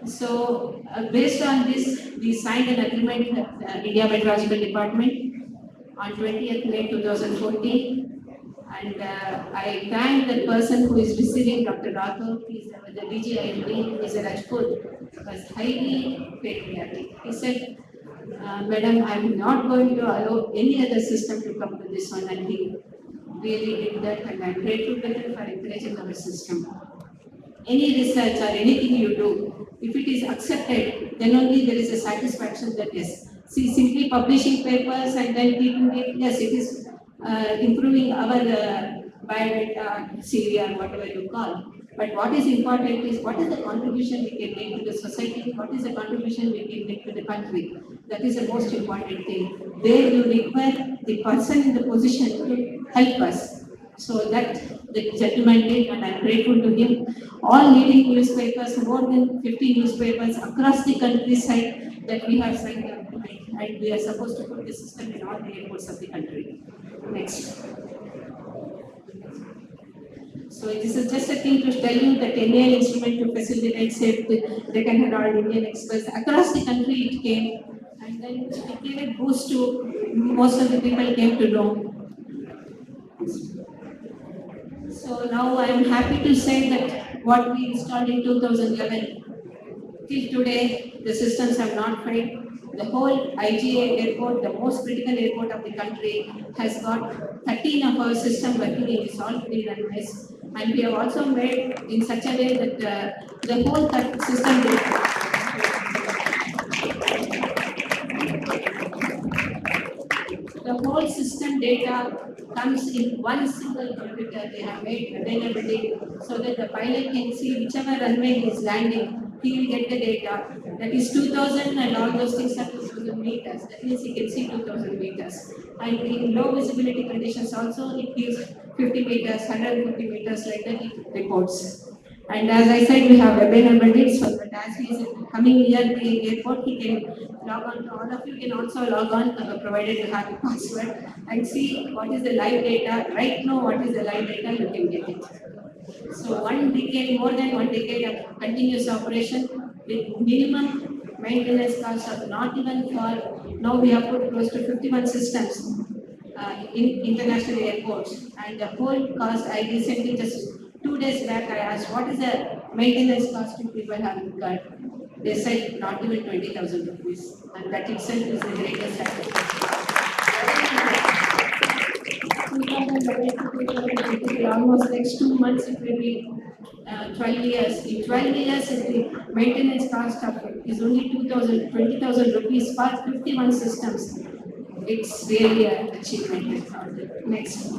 So, based on this, we signed an agreement with the India Meteorological Department on 20th May 2014. And I thank the person who is receiving Dr. Rathore, he's the DGIMD, he's a Rajput, was highly patriotic. He said, Madam, I'm not going to allow any other system to come to this one, and he really did that, and I'm grateful to him for encouraging our system. Any research or anything you do, if it is accepted, then only there is a satisfaction that yes. See, simply publishing papers and then keeping it, yes, it is improving our biodata, CV or whatever you call. But what is important is what is the contribution we can make to the society, what is the contribution we can make to the country. That is the most important thing. There you require the person in the position to help us. So that the gentleman did, and I'm grateful to him. All leading newspapers, more than 50 newspapers across the countryside that we have signed up to make, and we are supposed to put the system in all the airports of the country. Next. So this is just a thing to tell you that NAL instrument to facilitate safe Deccan Herald Indian Express across the country it came, and then it gave a boost to most of the people came to know. So now I am happy to say that what we installed in 2011, till today, the systems have not failed. The whole IGA airport, the most critical airport of the country, has got 13 of our system working in its all 3 runways. And we have also made in such a way that the whole system the whole system data comes in one single computer. They have made availability so that the pilot can see whichever runway he is landing, he will get the data. That is 2000 and all those things are 2000 meters. That means he can see 2000 meters. And in low visibility conditions also, it gives 50 meters, 150 meters like that it reports. And as I said, we have availability so that as he is coming near the airport, he can log on. All of you can also log on, provided you have a password, and see what is the live data. Right now, what is the live data, you can get it. So 1 decade, more than 1 decade of continuous operation with minimum maintenance cost of not even for, now we have put close to 51 systems in international airports, and the whole cost, I recently just 2 days back I asked what is the maintenance cost you people have incurred. They said not even 20,000 rupees, and that itself is the greatest satisfaction. Almost next 2 months it will be 12 years. In 12 years, the maintenance cost of it is only 20,000 rupees for 51 systems. It's really an achievement. Next.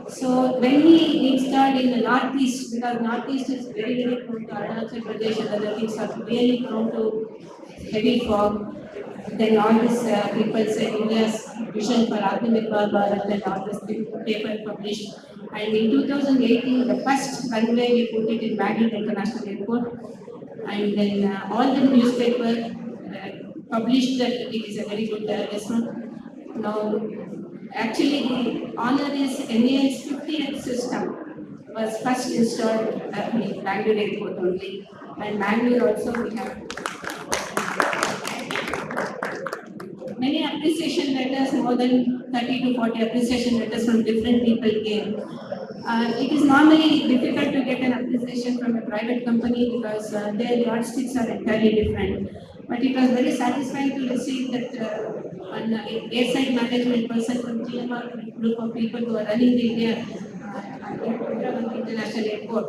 So when we installed in the northeast, because northeast is very, very prone to Arunachal Pradesh and other things are really prone to heavy fog, then all these people said India's vision for Atmanirbhar Bharat and all this paper published. And in 2018, the first runway we put it in Bangalore International Airport, and then all the newspapers published that it is a very good this one. Now, actually, the honor is NAL's 50th system was first installed in Bangalore Airport only, and Bangalore also we have many appreciation letters, more than 30 to 40 appreciation letters from different people came. It is normally difficult to get an appreciation from a private company because their yardsticks are entirely different. But it was very satisfying to receive that an airside management person from GMR group of people who are running the India International Airport.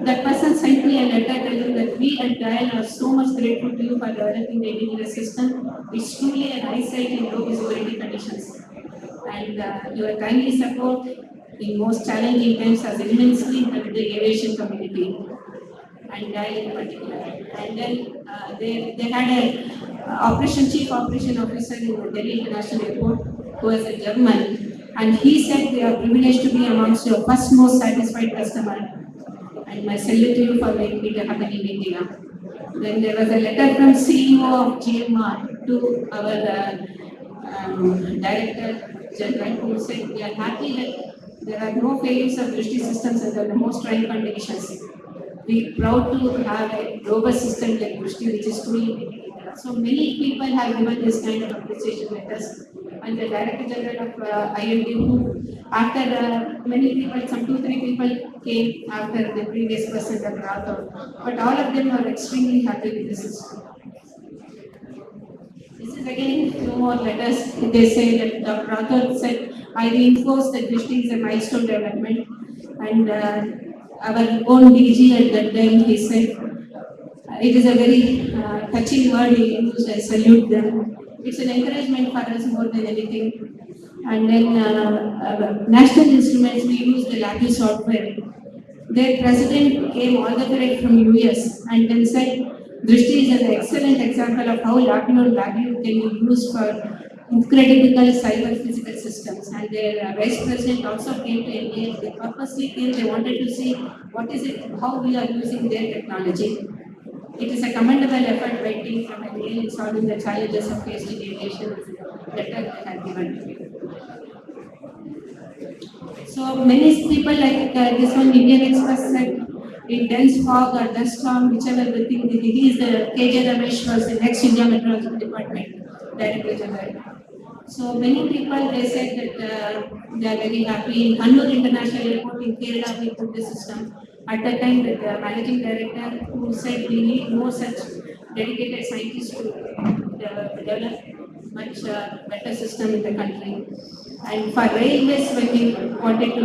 That person sent me a letter telling that we at DIAL are so much grateful to you for developing the indigenous system. It's truly an eyesight in low visibility conditions. And your kindly support in most challenging times has immensely helped the aviation community and DIAL in particular. And then they had a chief operation officer in the Delhi International Airport who was a German, and he said they are privileged to be amongst your first most satisfied customer. And I salute you for making it happen in India. Then there was a letter from CEO of GMR to our Director General who said we are happy that there are no failures of Drishti systems under the most trying conditions. We are proud to have a robust system like Drishti which is truly. So many people have given this kind of appreciation letters. And the Director General of IMD who after many people, some 2-3 people came after the previous person that brought out. But all of them are extremely happy with the system. This is again few more letters. They say that Dr. Rathod said, I reinforce that Drishti is a milestone development. And our own DG at that time, he said, it is a very touching word he used, I salute them. It's an encouragement for us more than anything. And then National Instruments, we use the LabVIEW software. Their president came all the way from US and then said, Drishti is an excellent example of how LabVIEW can be used for incredible cyber physical systems. And their vice president also came to India. They purposely came, they wanted to see what is it, how we are using their technology. It is a commendable effort by team from India in solving the challenges of faced in aviation letter they have given. So many people like this one Indian Express said in dense fog or dust storm, whichever the thing, he is the KJ Ramesh was the next India Meteorological Department Director General. So many people they said that they are very happy. In Kannur International Airport in Kerala, we put the system. At that time, the managing director who said we need more such dedicated scientists to develop much better system in the country. And for railways, when we wanted to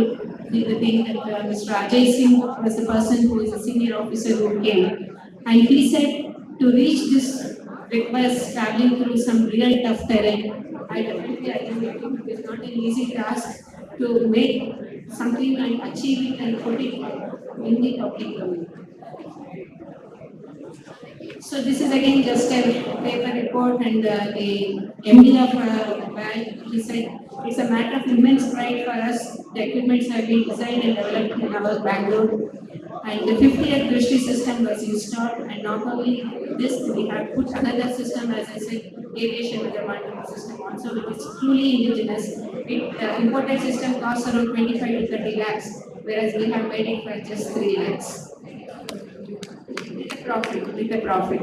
do the thing that Mr. Ajay Singh was the person who is a senior officer who came, and he said to reach this requires traveling through some real tough terrain. I definitely agree with him. It is not an easy task to make something and achieve it and put it in the public domain. So this is again just a paper report and the MD of WAL, he said, it's a matter of immense pride for us. The equipments have been designed and developed in our Bangalore. And the 50th Drishti system was installed, and not only this, we have put another system, as I said, aviation weather monitoring system also, which is truly indigenous. Imported system costs around 25 to 30 lakhs, whereas we have made it for just 3 lakhs. With a profit.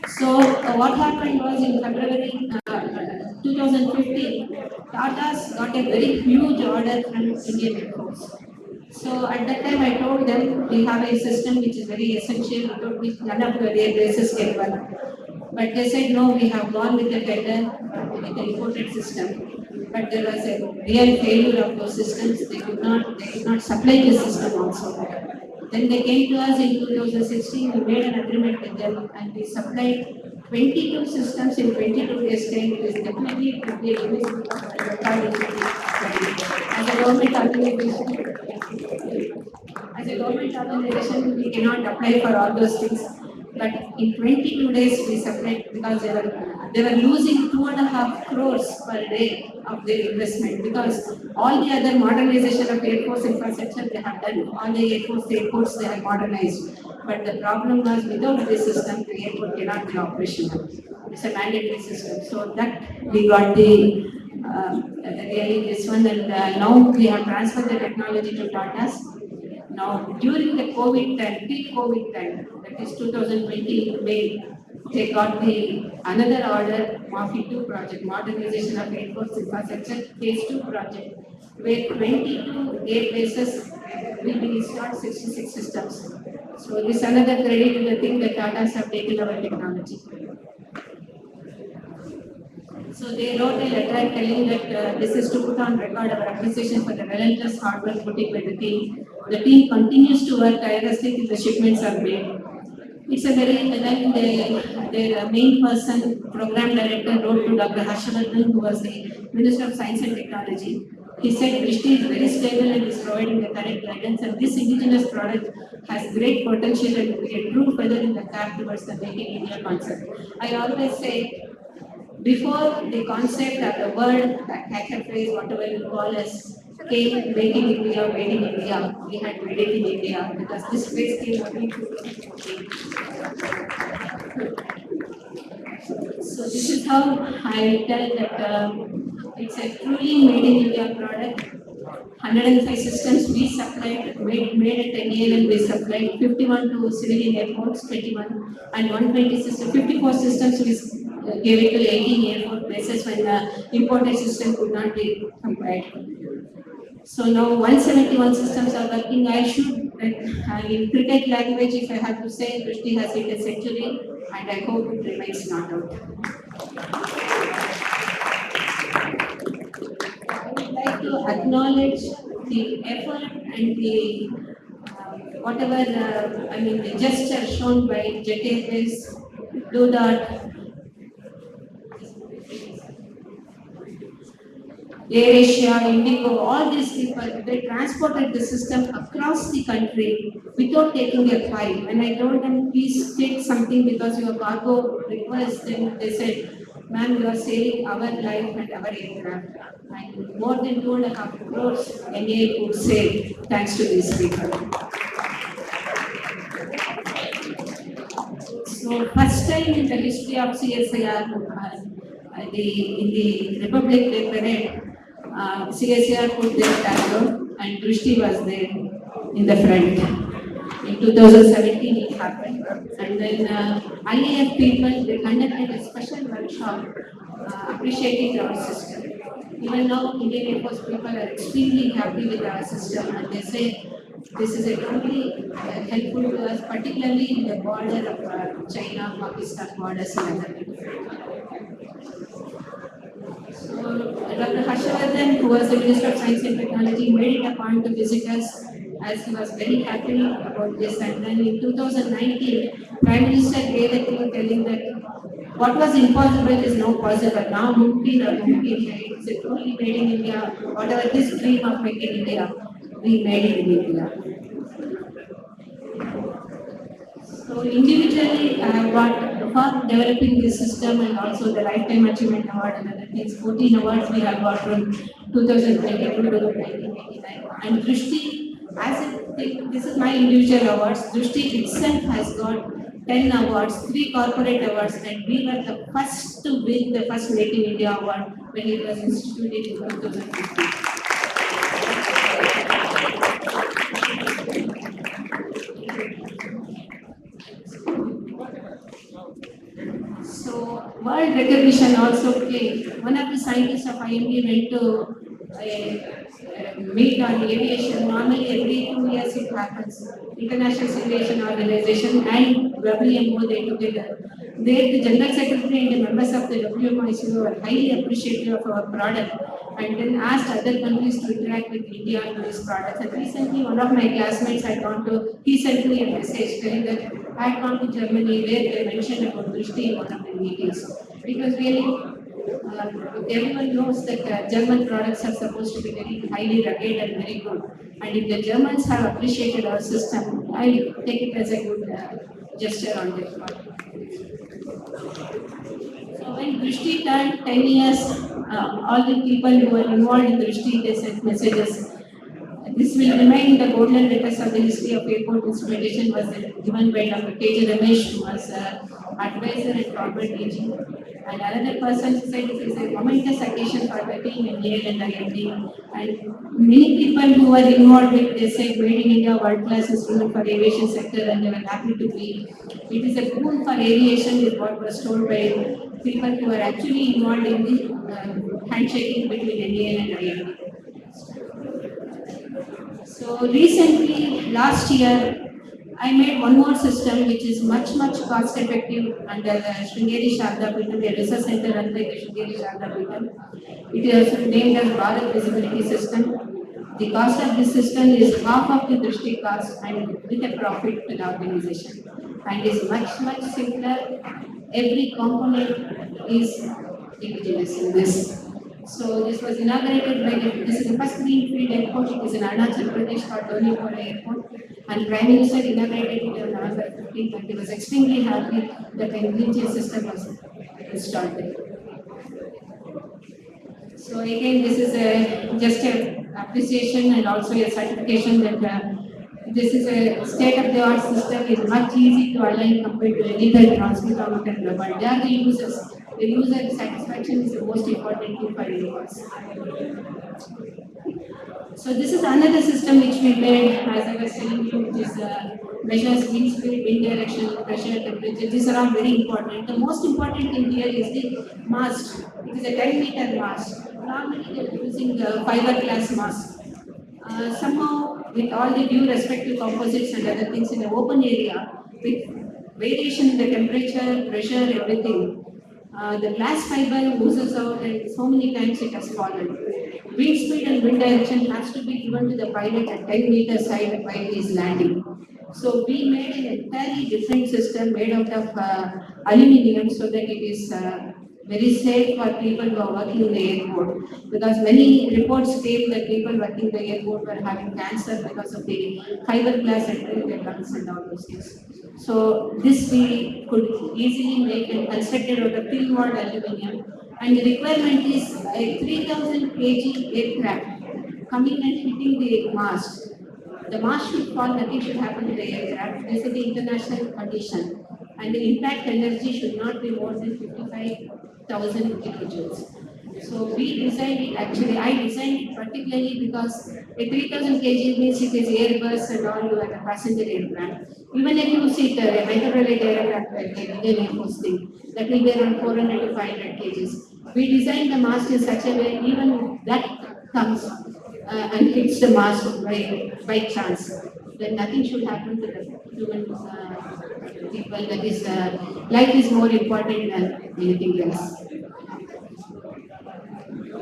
So what happened was in February 2015, Tata's got a very huge order from Indian Air Force. So at that time I told them we have a system which is very essential, without which none of the air bases can run. But they said no, we have gone with the tender with the imported system. But there was a real failure of those systems. They could not supply the system also. Then they came to us in 2016, we made an agreement with them and we supplied 22 systems in 22 days time. It is definitely to be used as a government organization, we cannot apply for all those things. But in 22 days we supplied because they were losing 2.5 crores per day of their investment because all the other modernization of Air Force infrastructure they have done, all the airports they have modernized. But the problem was without this system, the airport cannot be operational. It's a mandatory system. So that we got the really this one and now we have transferred the technology to Tata's. Now during the COVID time, peak COVID time, that is 2020 May, they got the another order, MAFI 2 project, modernization of Air Force infrastructure, phase 2 project, where 22 air bases will be installed 66 systems. So this another credit to the thing that Tatas have taken our technology. So they wrote a letter telling that this is to put on record our appreciation for the relentless hard work put in by the team. The team continues to work tirelessly till the shipments are made. It's a very, then their main person, program director, wrote to Dr. Harshvardhan, who was the Minister of Science and Technology. He said Drishti is very stable and is providing the correct guidance, and this indigenous product has great potential and will be a true feather in the cap towards the Making India concept. I always say, before the concept or the word, the catchphrase, whatever you call us, came Making India, Made in India, we had Made it in India because this phrase came only in 2014. So this is how I tell that it's a truly Made in India product. 105 systems we supplied, made at NAL we supplied, 51 to civilian airports, 21, and 120 systems, 54 systems we gave it to 18 airport bases when the imported system could not be compared. So now 171 systems are working. I should In cricket language, if I have to say, Drishti has hit a century, and I hope it remains not out. I would like to acknowledge the effort and the whatever the gesture shown by JTS, do that. AirAsia, Indigo, all these people, they transported the system across the country without taking a fine. When I told them, please take something because your cargo requires, then they said, ma'am, you are saving our life and our aircraft. And more than 2.5 crores NA could save thanks to these people. So first time in the history of CSIR, in the Republic Day parade, CSIR put their tableau and Drishti was there in the front. In 2017 it happened. And then IAF people, they conducted a special workshop appreciating our system. Even now, Indian Air Force people are extremely happy with our system and they say this is a truly helpful to us, particularly in the border of China, Pakistan borders and other things. So, Dr. Harshavardhan, who was the Minister of Science and Technology, made it a point to visit us as he was very happy about this. And then in 2019, Prime Minister gave a thing telling that what was impossible is now possible. Now, Mumkin or Mumkin hai. It's a truly made in India. Whatever this dream of making India, we made it in India. So individually, I have got for developing this system and also the Lifetime Achievement Award and other things. 14 awards we have got from 2022 to 1989. And Drishti, as a thing, this is my individual awards. Drishti itself has got 10 awards, 3 corporate awards, and we were the first to win the first Make in India award when it was instituted in 2015. So world recognition also came. One of the scientists of IMD went to meet on aviation. Normally every 2 years it happens. International Civil Aviation Organization and WMO, they together. There the General Secretary and the members of the WMO were highly appreciative of our product and then asked other countries to interact with India in these products. And recently one of my classmates had gone to, he sent me a message telling that I had gone to Germany where they mentioned about Drishti in one of the meetings. Because really, everyone knows that German products are supposed to be very highly rugged and very good. And if the Germans have appreciated our system, I take it as a good gesture on their part. So when Drishti turned 10 years, all the people who were involved in Drishti, they sent messages. This will remain the golden letters of the history of airport instrumentation was given by Dr. K.J. Ramesh, who was advisor at corporate aging. And another person said it is a momentous occasion for the team in Yale and IMD. And many people who were involved with, they said, Made in India world-class instrument for aviation sector, and they were happy to be. It is a boon for aviation, is what was told by people who were actually involved in the handshaking between Yale and IMD. So recently, last year, I made one more system which is much cost effective under the Sringeri Sharda Pitham, a research center run by the Sringeri Sharda Pitham. It is named as Bharat Visibility System. The cost of this system is half of the Drishti cost and with a profit to the organization. And is much simpler. Every component is indigenous in this. So this was inaugurated by this is the first greenfield airport. It is in Arunachal Pradesh called Dolipura Airport. And Prime Minister inaugurated it on November 15th and he was extremely happy that the indigenous system was installed there. So again, this is just an appreciation and also a certification that this is a state-of-the-art system. Is much easy to align compared to any other transmitter in the world. They are the users. The user satisfaction is the most important thing for any of us. So this is another system which we made, as I was telling you, which is measures wind speed, wind direction, pressure, temperature. These are all very important. The most important thing here is the mast. It is a 10-meter mast. Normally they are using the fiberglass mast. Somehow with all the due respect to composites and other things in the open area, with variation in the temperature, pressure, everything, the glass fiber oozes out and so many times it has fallen. Wind speed and wind direction has to be given to the pilot at 10-meter side while he is landing. So we made an entirely different system made out of aluminium so that it is very safe for people who are working in the airport. Because many reports came that people working in the airport were having cancer because of the fiberglass entering their lungs and all those things. So this we could easily make and constructed out of film or aluminium. And the requirement is a 3000 kg aircraft coming and hitting the mast. The mast should fall, nothing should happen to the aircraft. This is the international condition. And the impact energy should not be more than 55,000 kilojoules. So we designed it, actually I designed it particularly because a 3000 kg means it is Airbus and all, you have a passenger aircraft. Even if you see the microrelay aircraft like the Indian Air Force thing, that will be around 400 to 500 kgs. We designed the mast in such a way, even that comes and hits the mast by chance, then nothing should happen to the human people. That is, life is more important than anything else.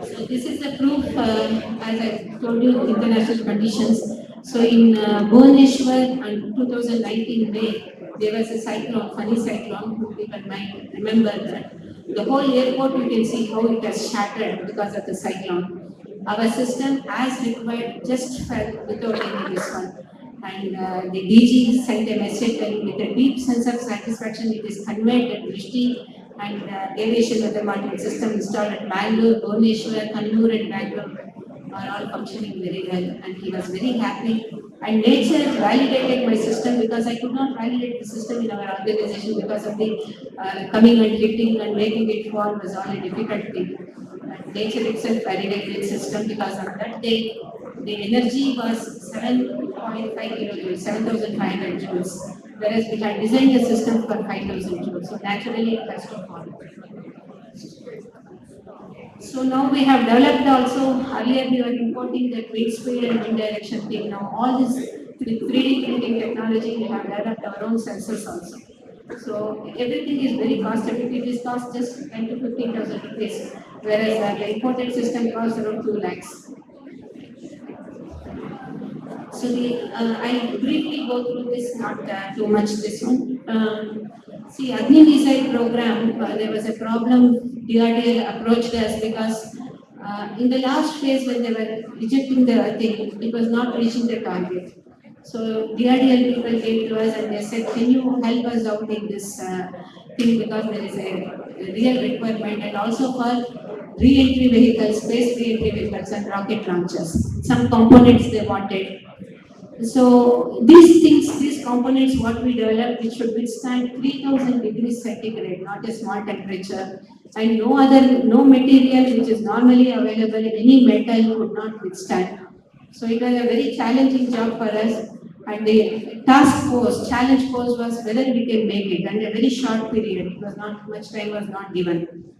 So this is the proof, as I told you, international conditions. So in Bhubaneswar in 2019 May, there was a cyclone, funny cyclone, who people might remember that. The whole airport, you can see how it has shattered because of the cyclone. Our system as required just fell without any this one. And the DG sent a message telling with a deep sense of satisfaction it is conveyed that Drishti and aviation weather monitoring system installed at Bangalore, Bhubaneswar, Kannur and Bangalore are all functioning very well, and he was very happy. And nature validated my system because I could not validate the system in our organization because of the coming and hitting and making it fall was all a difficult thing. And nature itself validated the system because on that day the energy was 7.5 kilojoules, 7,500 joules, whereas we had designed a system for 5,000 joules. So naturally it has to fall. So now we have developed also, earlier we were importing that wind speed and wind direction thing. Now all this 3D printing technology, we have developed our own sensors also. So everything is very cost effective. This costs just 10 to 15,000 rupees, whereas the imported system costs around 2 lakhs. So I'll briefly go through this, not too much this one. See, Agni Missile program, there was a problem. DRDL approached us because in the last phase when they were rejecting the thing, it was not reaching the target. So DRDL people came to us and they said, can you help us out in this thing, because there is a real requirement, and also for re-entry vehicles, space re-entry vehicles and rocket launchers. Some components they wanted. So these things, these components, what we developed, which should withstand 3000 degrees centigrade, not a small temperature, and no material which is normally available, any metal could not withstand. So it was a very challenging job for us, and the challenge pose was whether we can make it, and a very short period, it was not much time was not given.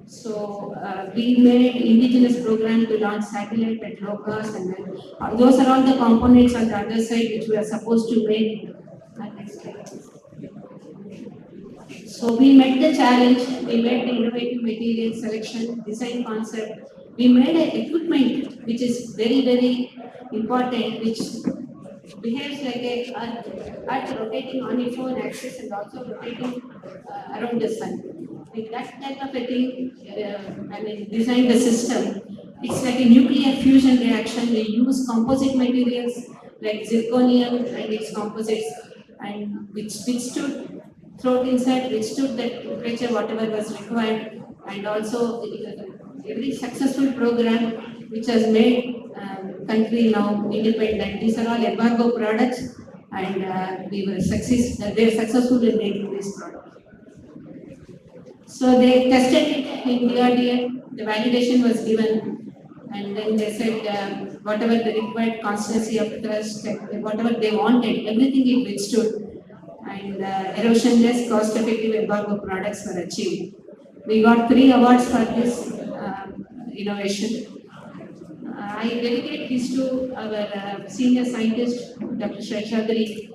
So we made indigenous program to launch satellite at low cost, and then those are all the components on the other side which we are supposed to make. Next slide. So we met the challenge, we made the innovative material selection, design concept. We made an equipment which is very, very important, which behaves like a earth rotating on its own axis and also rotating around the sun. With that type of a thing, design the system. It's like a nuclear fusion reaction. We use composite materials like zirconium and its composites, and which stood throat inside, withstood the temperature whatever was required, and also a very successful program which has made country now independent. These are all embargo products, and they were successful in making this product. So they tested it in DRDA, the validation was given, and then they said whatever the required constancy of thrust, whatever they wanted, everything it withstood, and erosionless, cost-effective embargo products were achieved. We got 3 awards for this innovation. I dedicate this to our senior scientist, Dr. Sheshadri.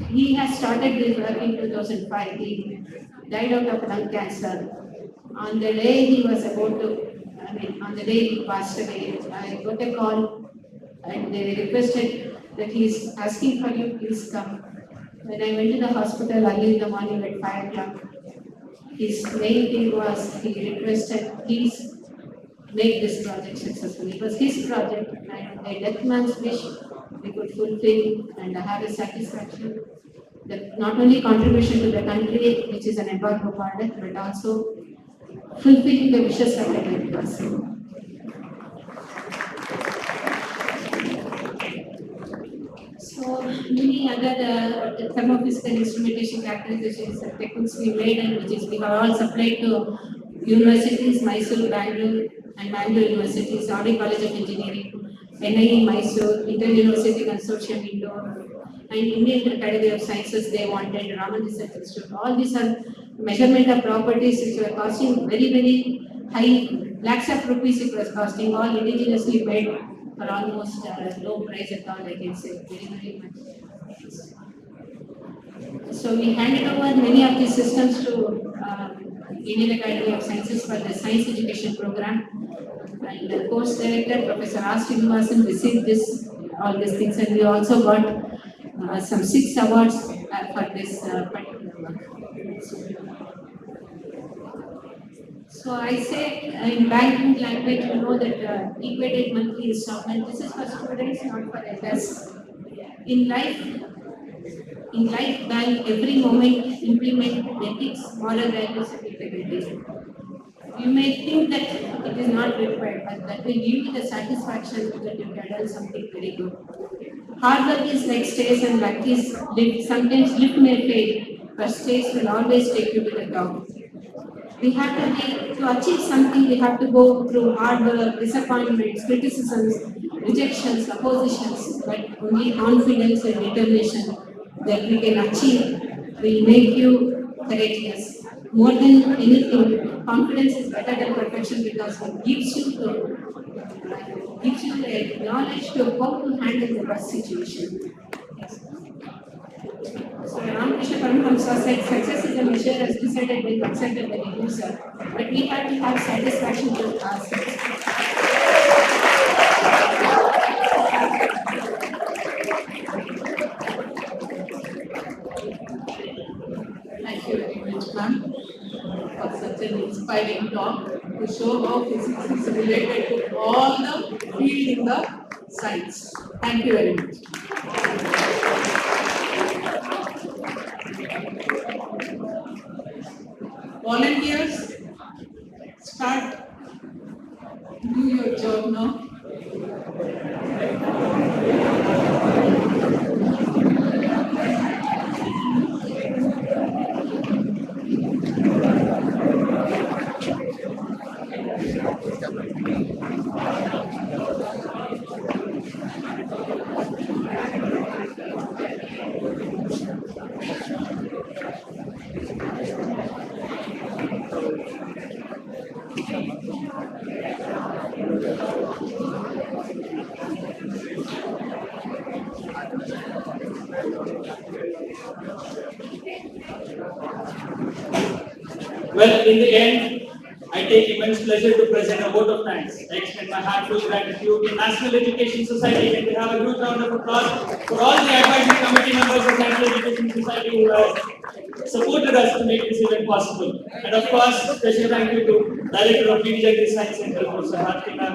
He has started this work in 2005. He died out of lung cancer. On the day he was about to, on the day he passed away, I got a call and they requested that he's asking for you, please come. When I went to the hospital early in the morning at 5 o'clock, his main thing was he requested, please make this project successful. It was his project and a death man's wish we could fulfill and have a satisfaction that not only contribution to the country, which is an embargo product, but also fulfilling the wishes of every person. So many other thermophysical instrumentation characterizations and techniques we made and which is we have all supplied to universities, Mysore, Bangalore and Bangalore universities, Audi College of Engineering, NIE Mysore, Indian University Consortium Indore, and Indian Academy of Sciences they wanted, Raman Research Institute. All these are measurement of properties which were costing very, very high, lakhs of rupees it was costing, all indigenously made for almost low price at all, I can say, very, very much. So we handed over many of these systems to Indian Academy of Sciences for the science education program. And the course director, Professor R. Srinivasan, received this, all these things, and we also got some 6 awards for this particular work. So I say in banking language, you know that equated monthly installment. This is for students, not for others. In life bank, every moment implement ethics, moral values, and integrity. You may think that it is not required, but that will give you the satisfaction that you have done something very good. Hard work is like stairs and luck is lift. Sometimes lift may fail, but stairs will always take you to the top. We have to achieve something, we have to go through hard work, disappointments, criticisms, rejections, oppositions, but only confidence and determination that we can achieve will make you courageous. More than anything, confidence is better than perfection because it gives you the knowledge to how to handle the best situation. Yes. So Ramakrishna Paramahamsa said success is a measure as decided by accepted by the user, but we have to have satisfaction with ourselves. Thank you very much, ma'am, for such an inspiring talk to show how physics is related to all the field in the science. Thank you very much. Volunteers, start. Do your job now. Well, in the end, I take immense pleasure to present a vote of thanks. I extend my heartfelt gratitude to National Education Society, and we have a huge round of applause for all the advisory committee members of National Education Society who have supported us to make this event possible. And of course, special thank you to Director of BVJ Science Center, Professor Hartika,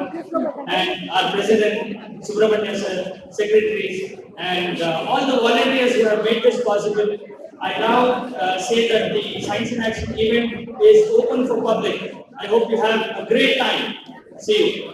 and our President, Subramanya sir, secretaries, and all the volunteers who have made this possible. I now say that the Science in Action event is open for public. I hope you have a great time. See you.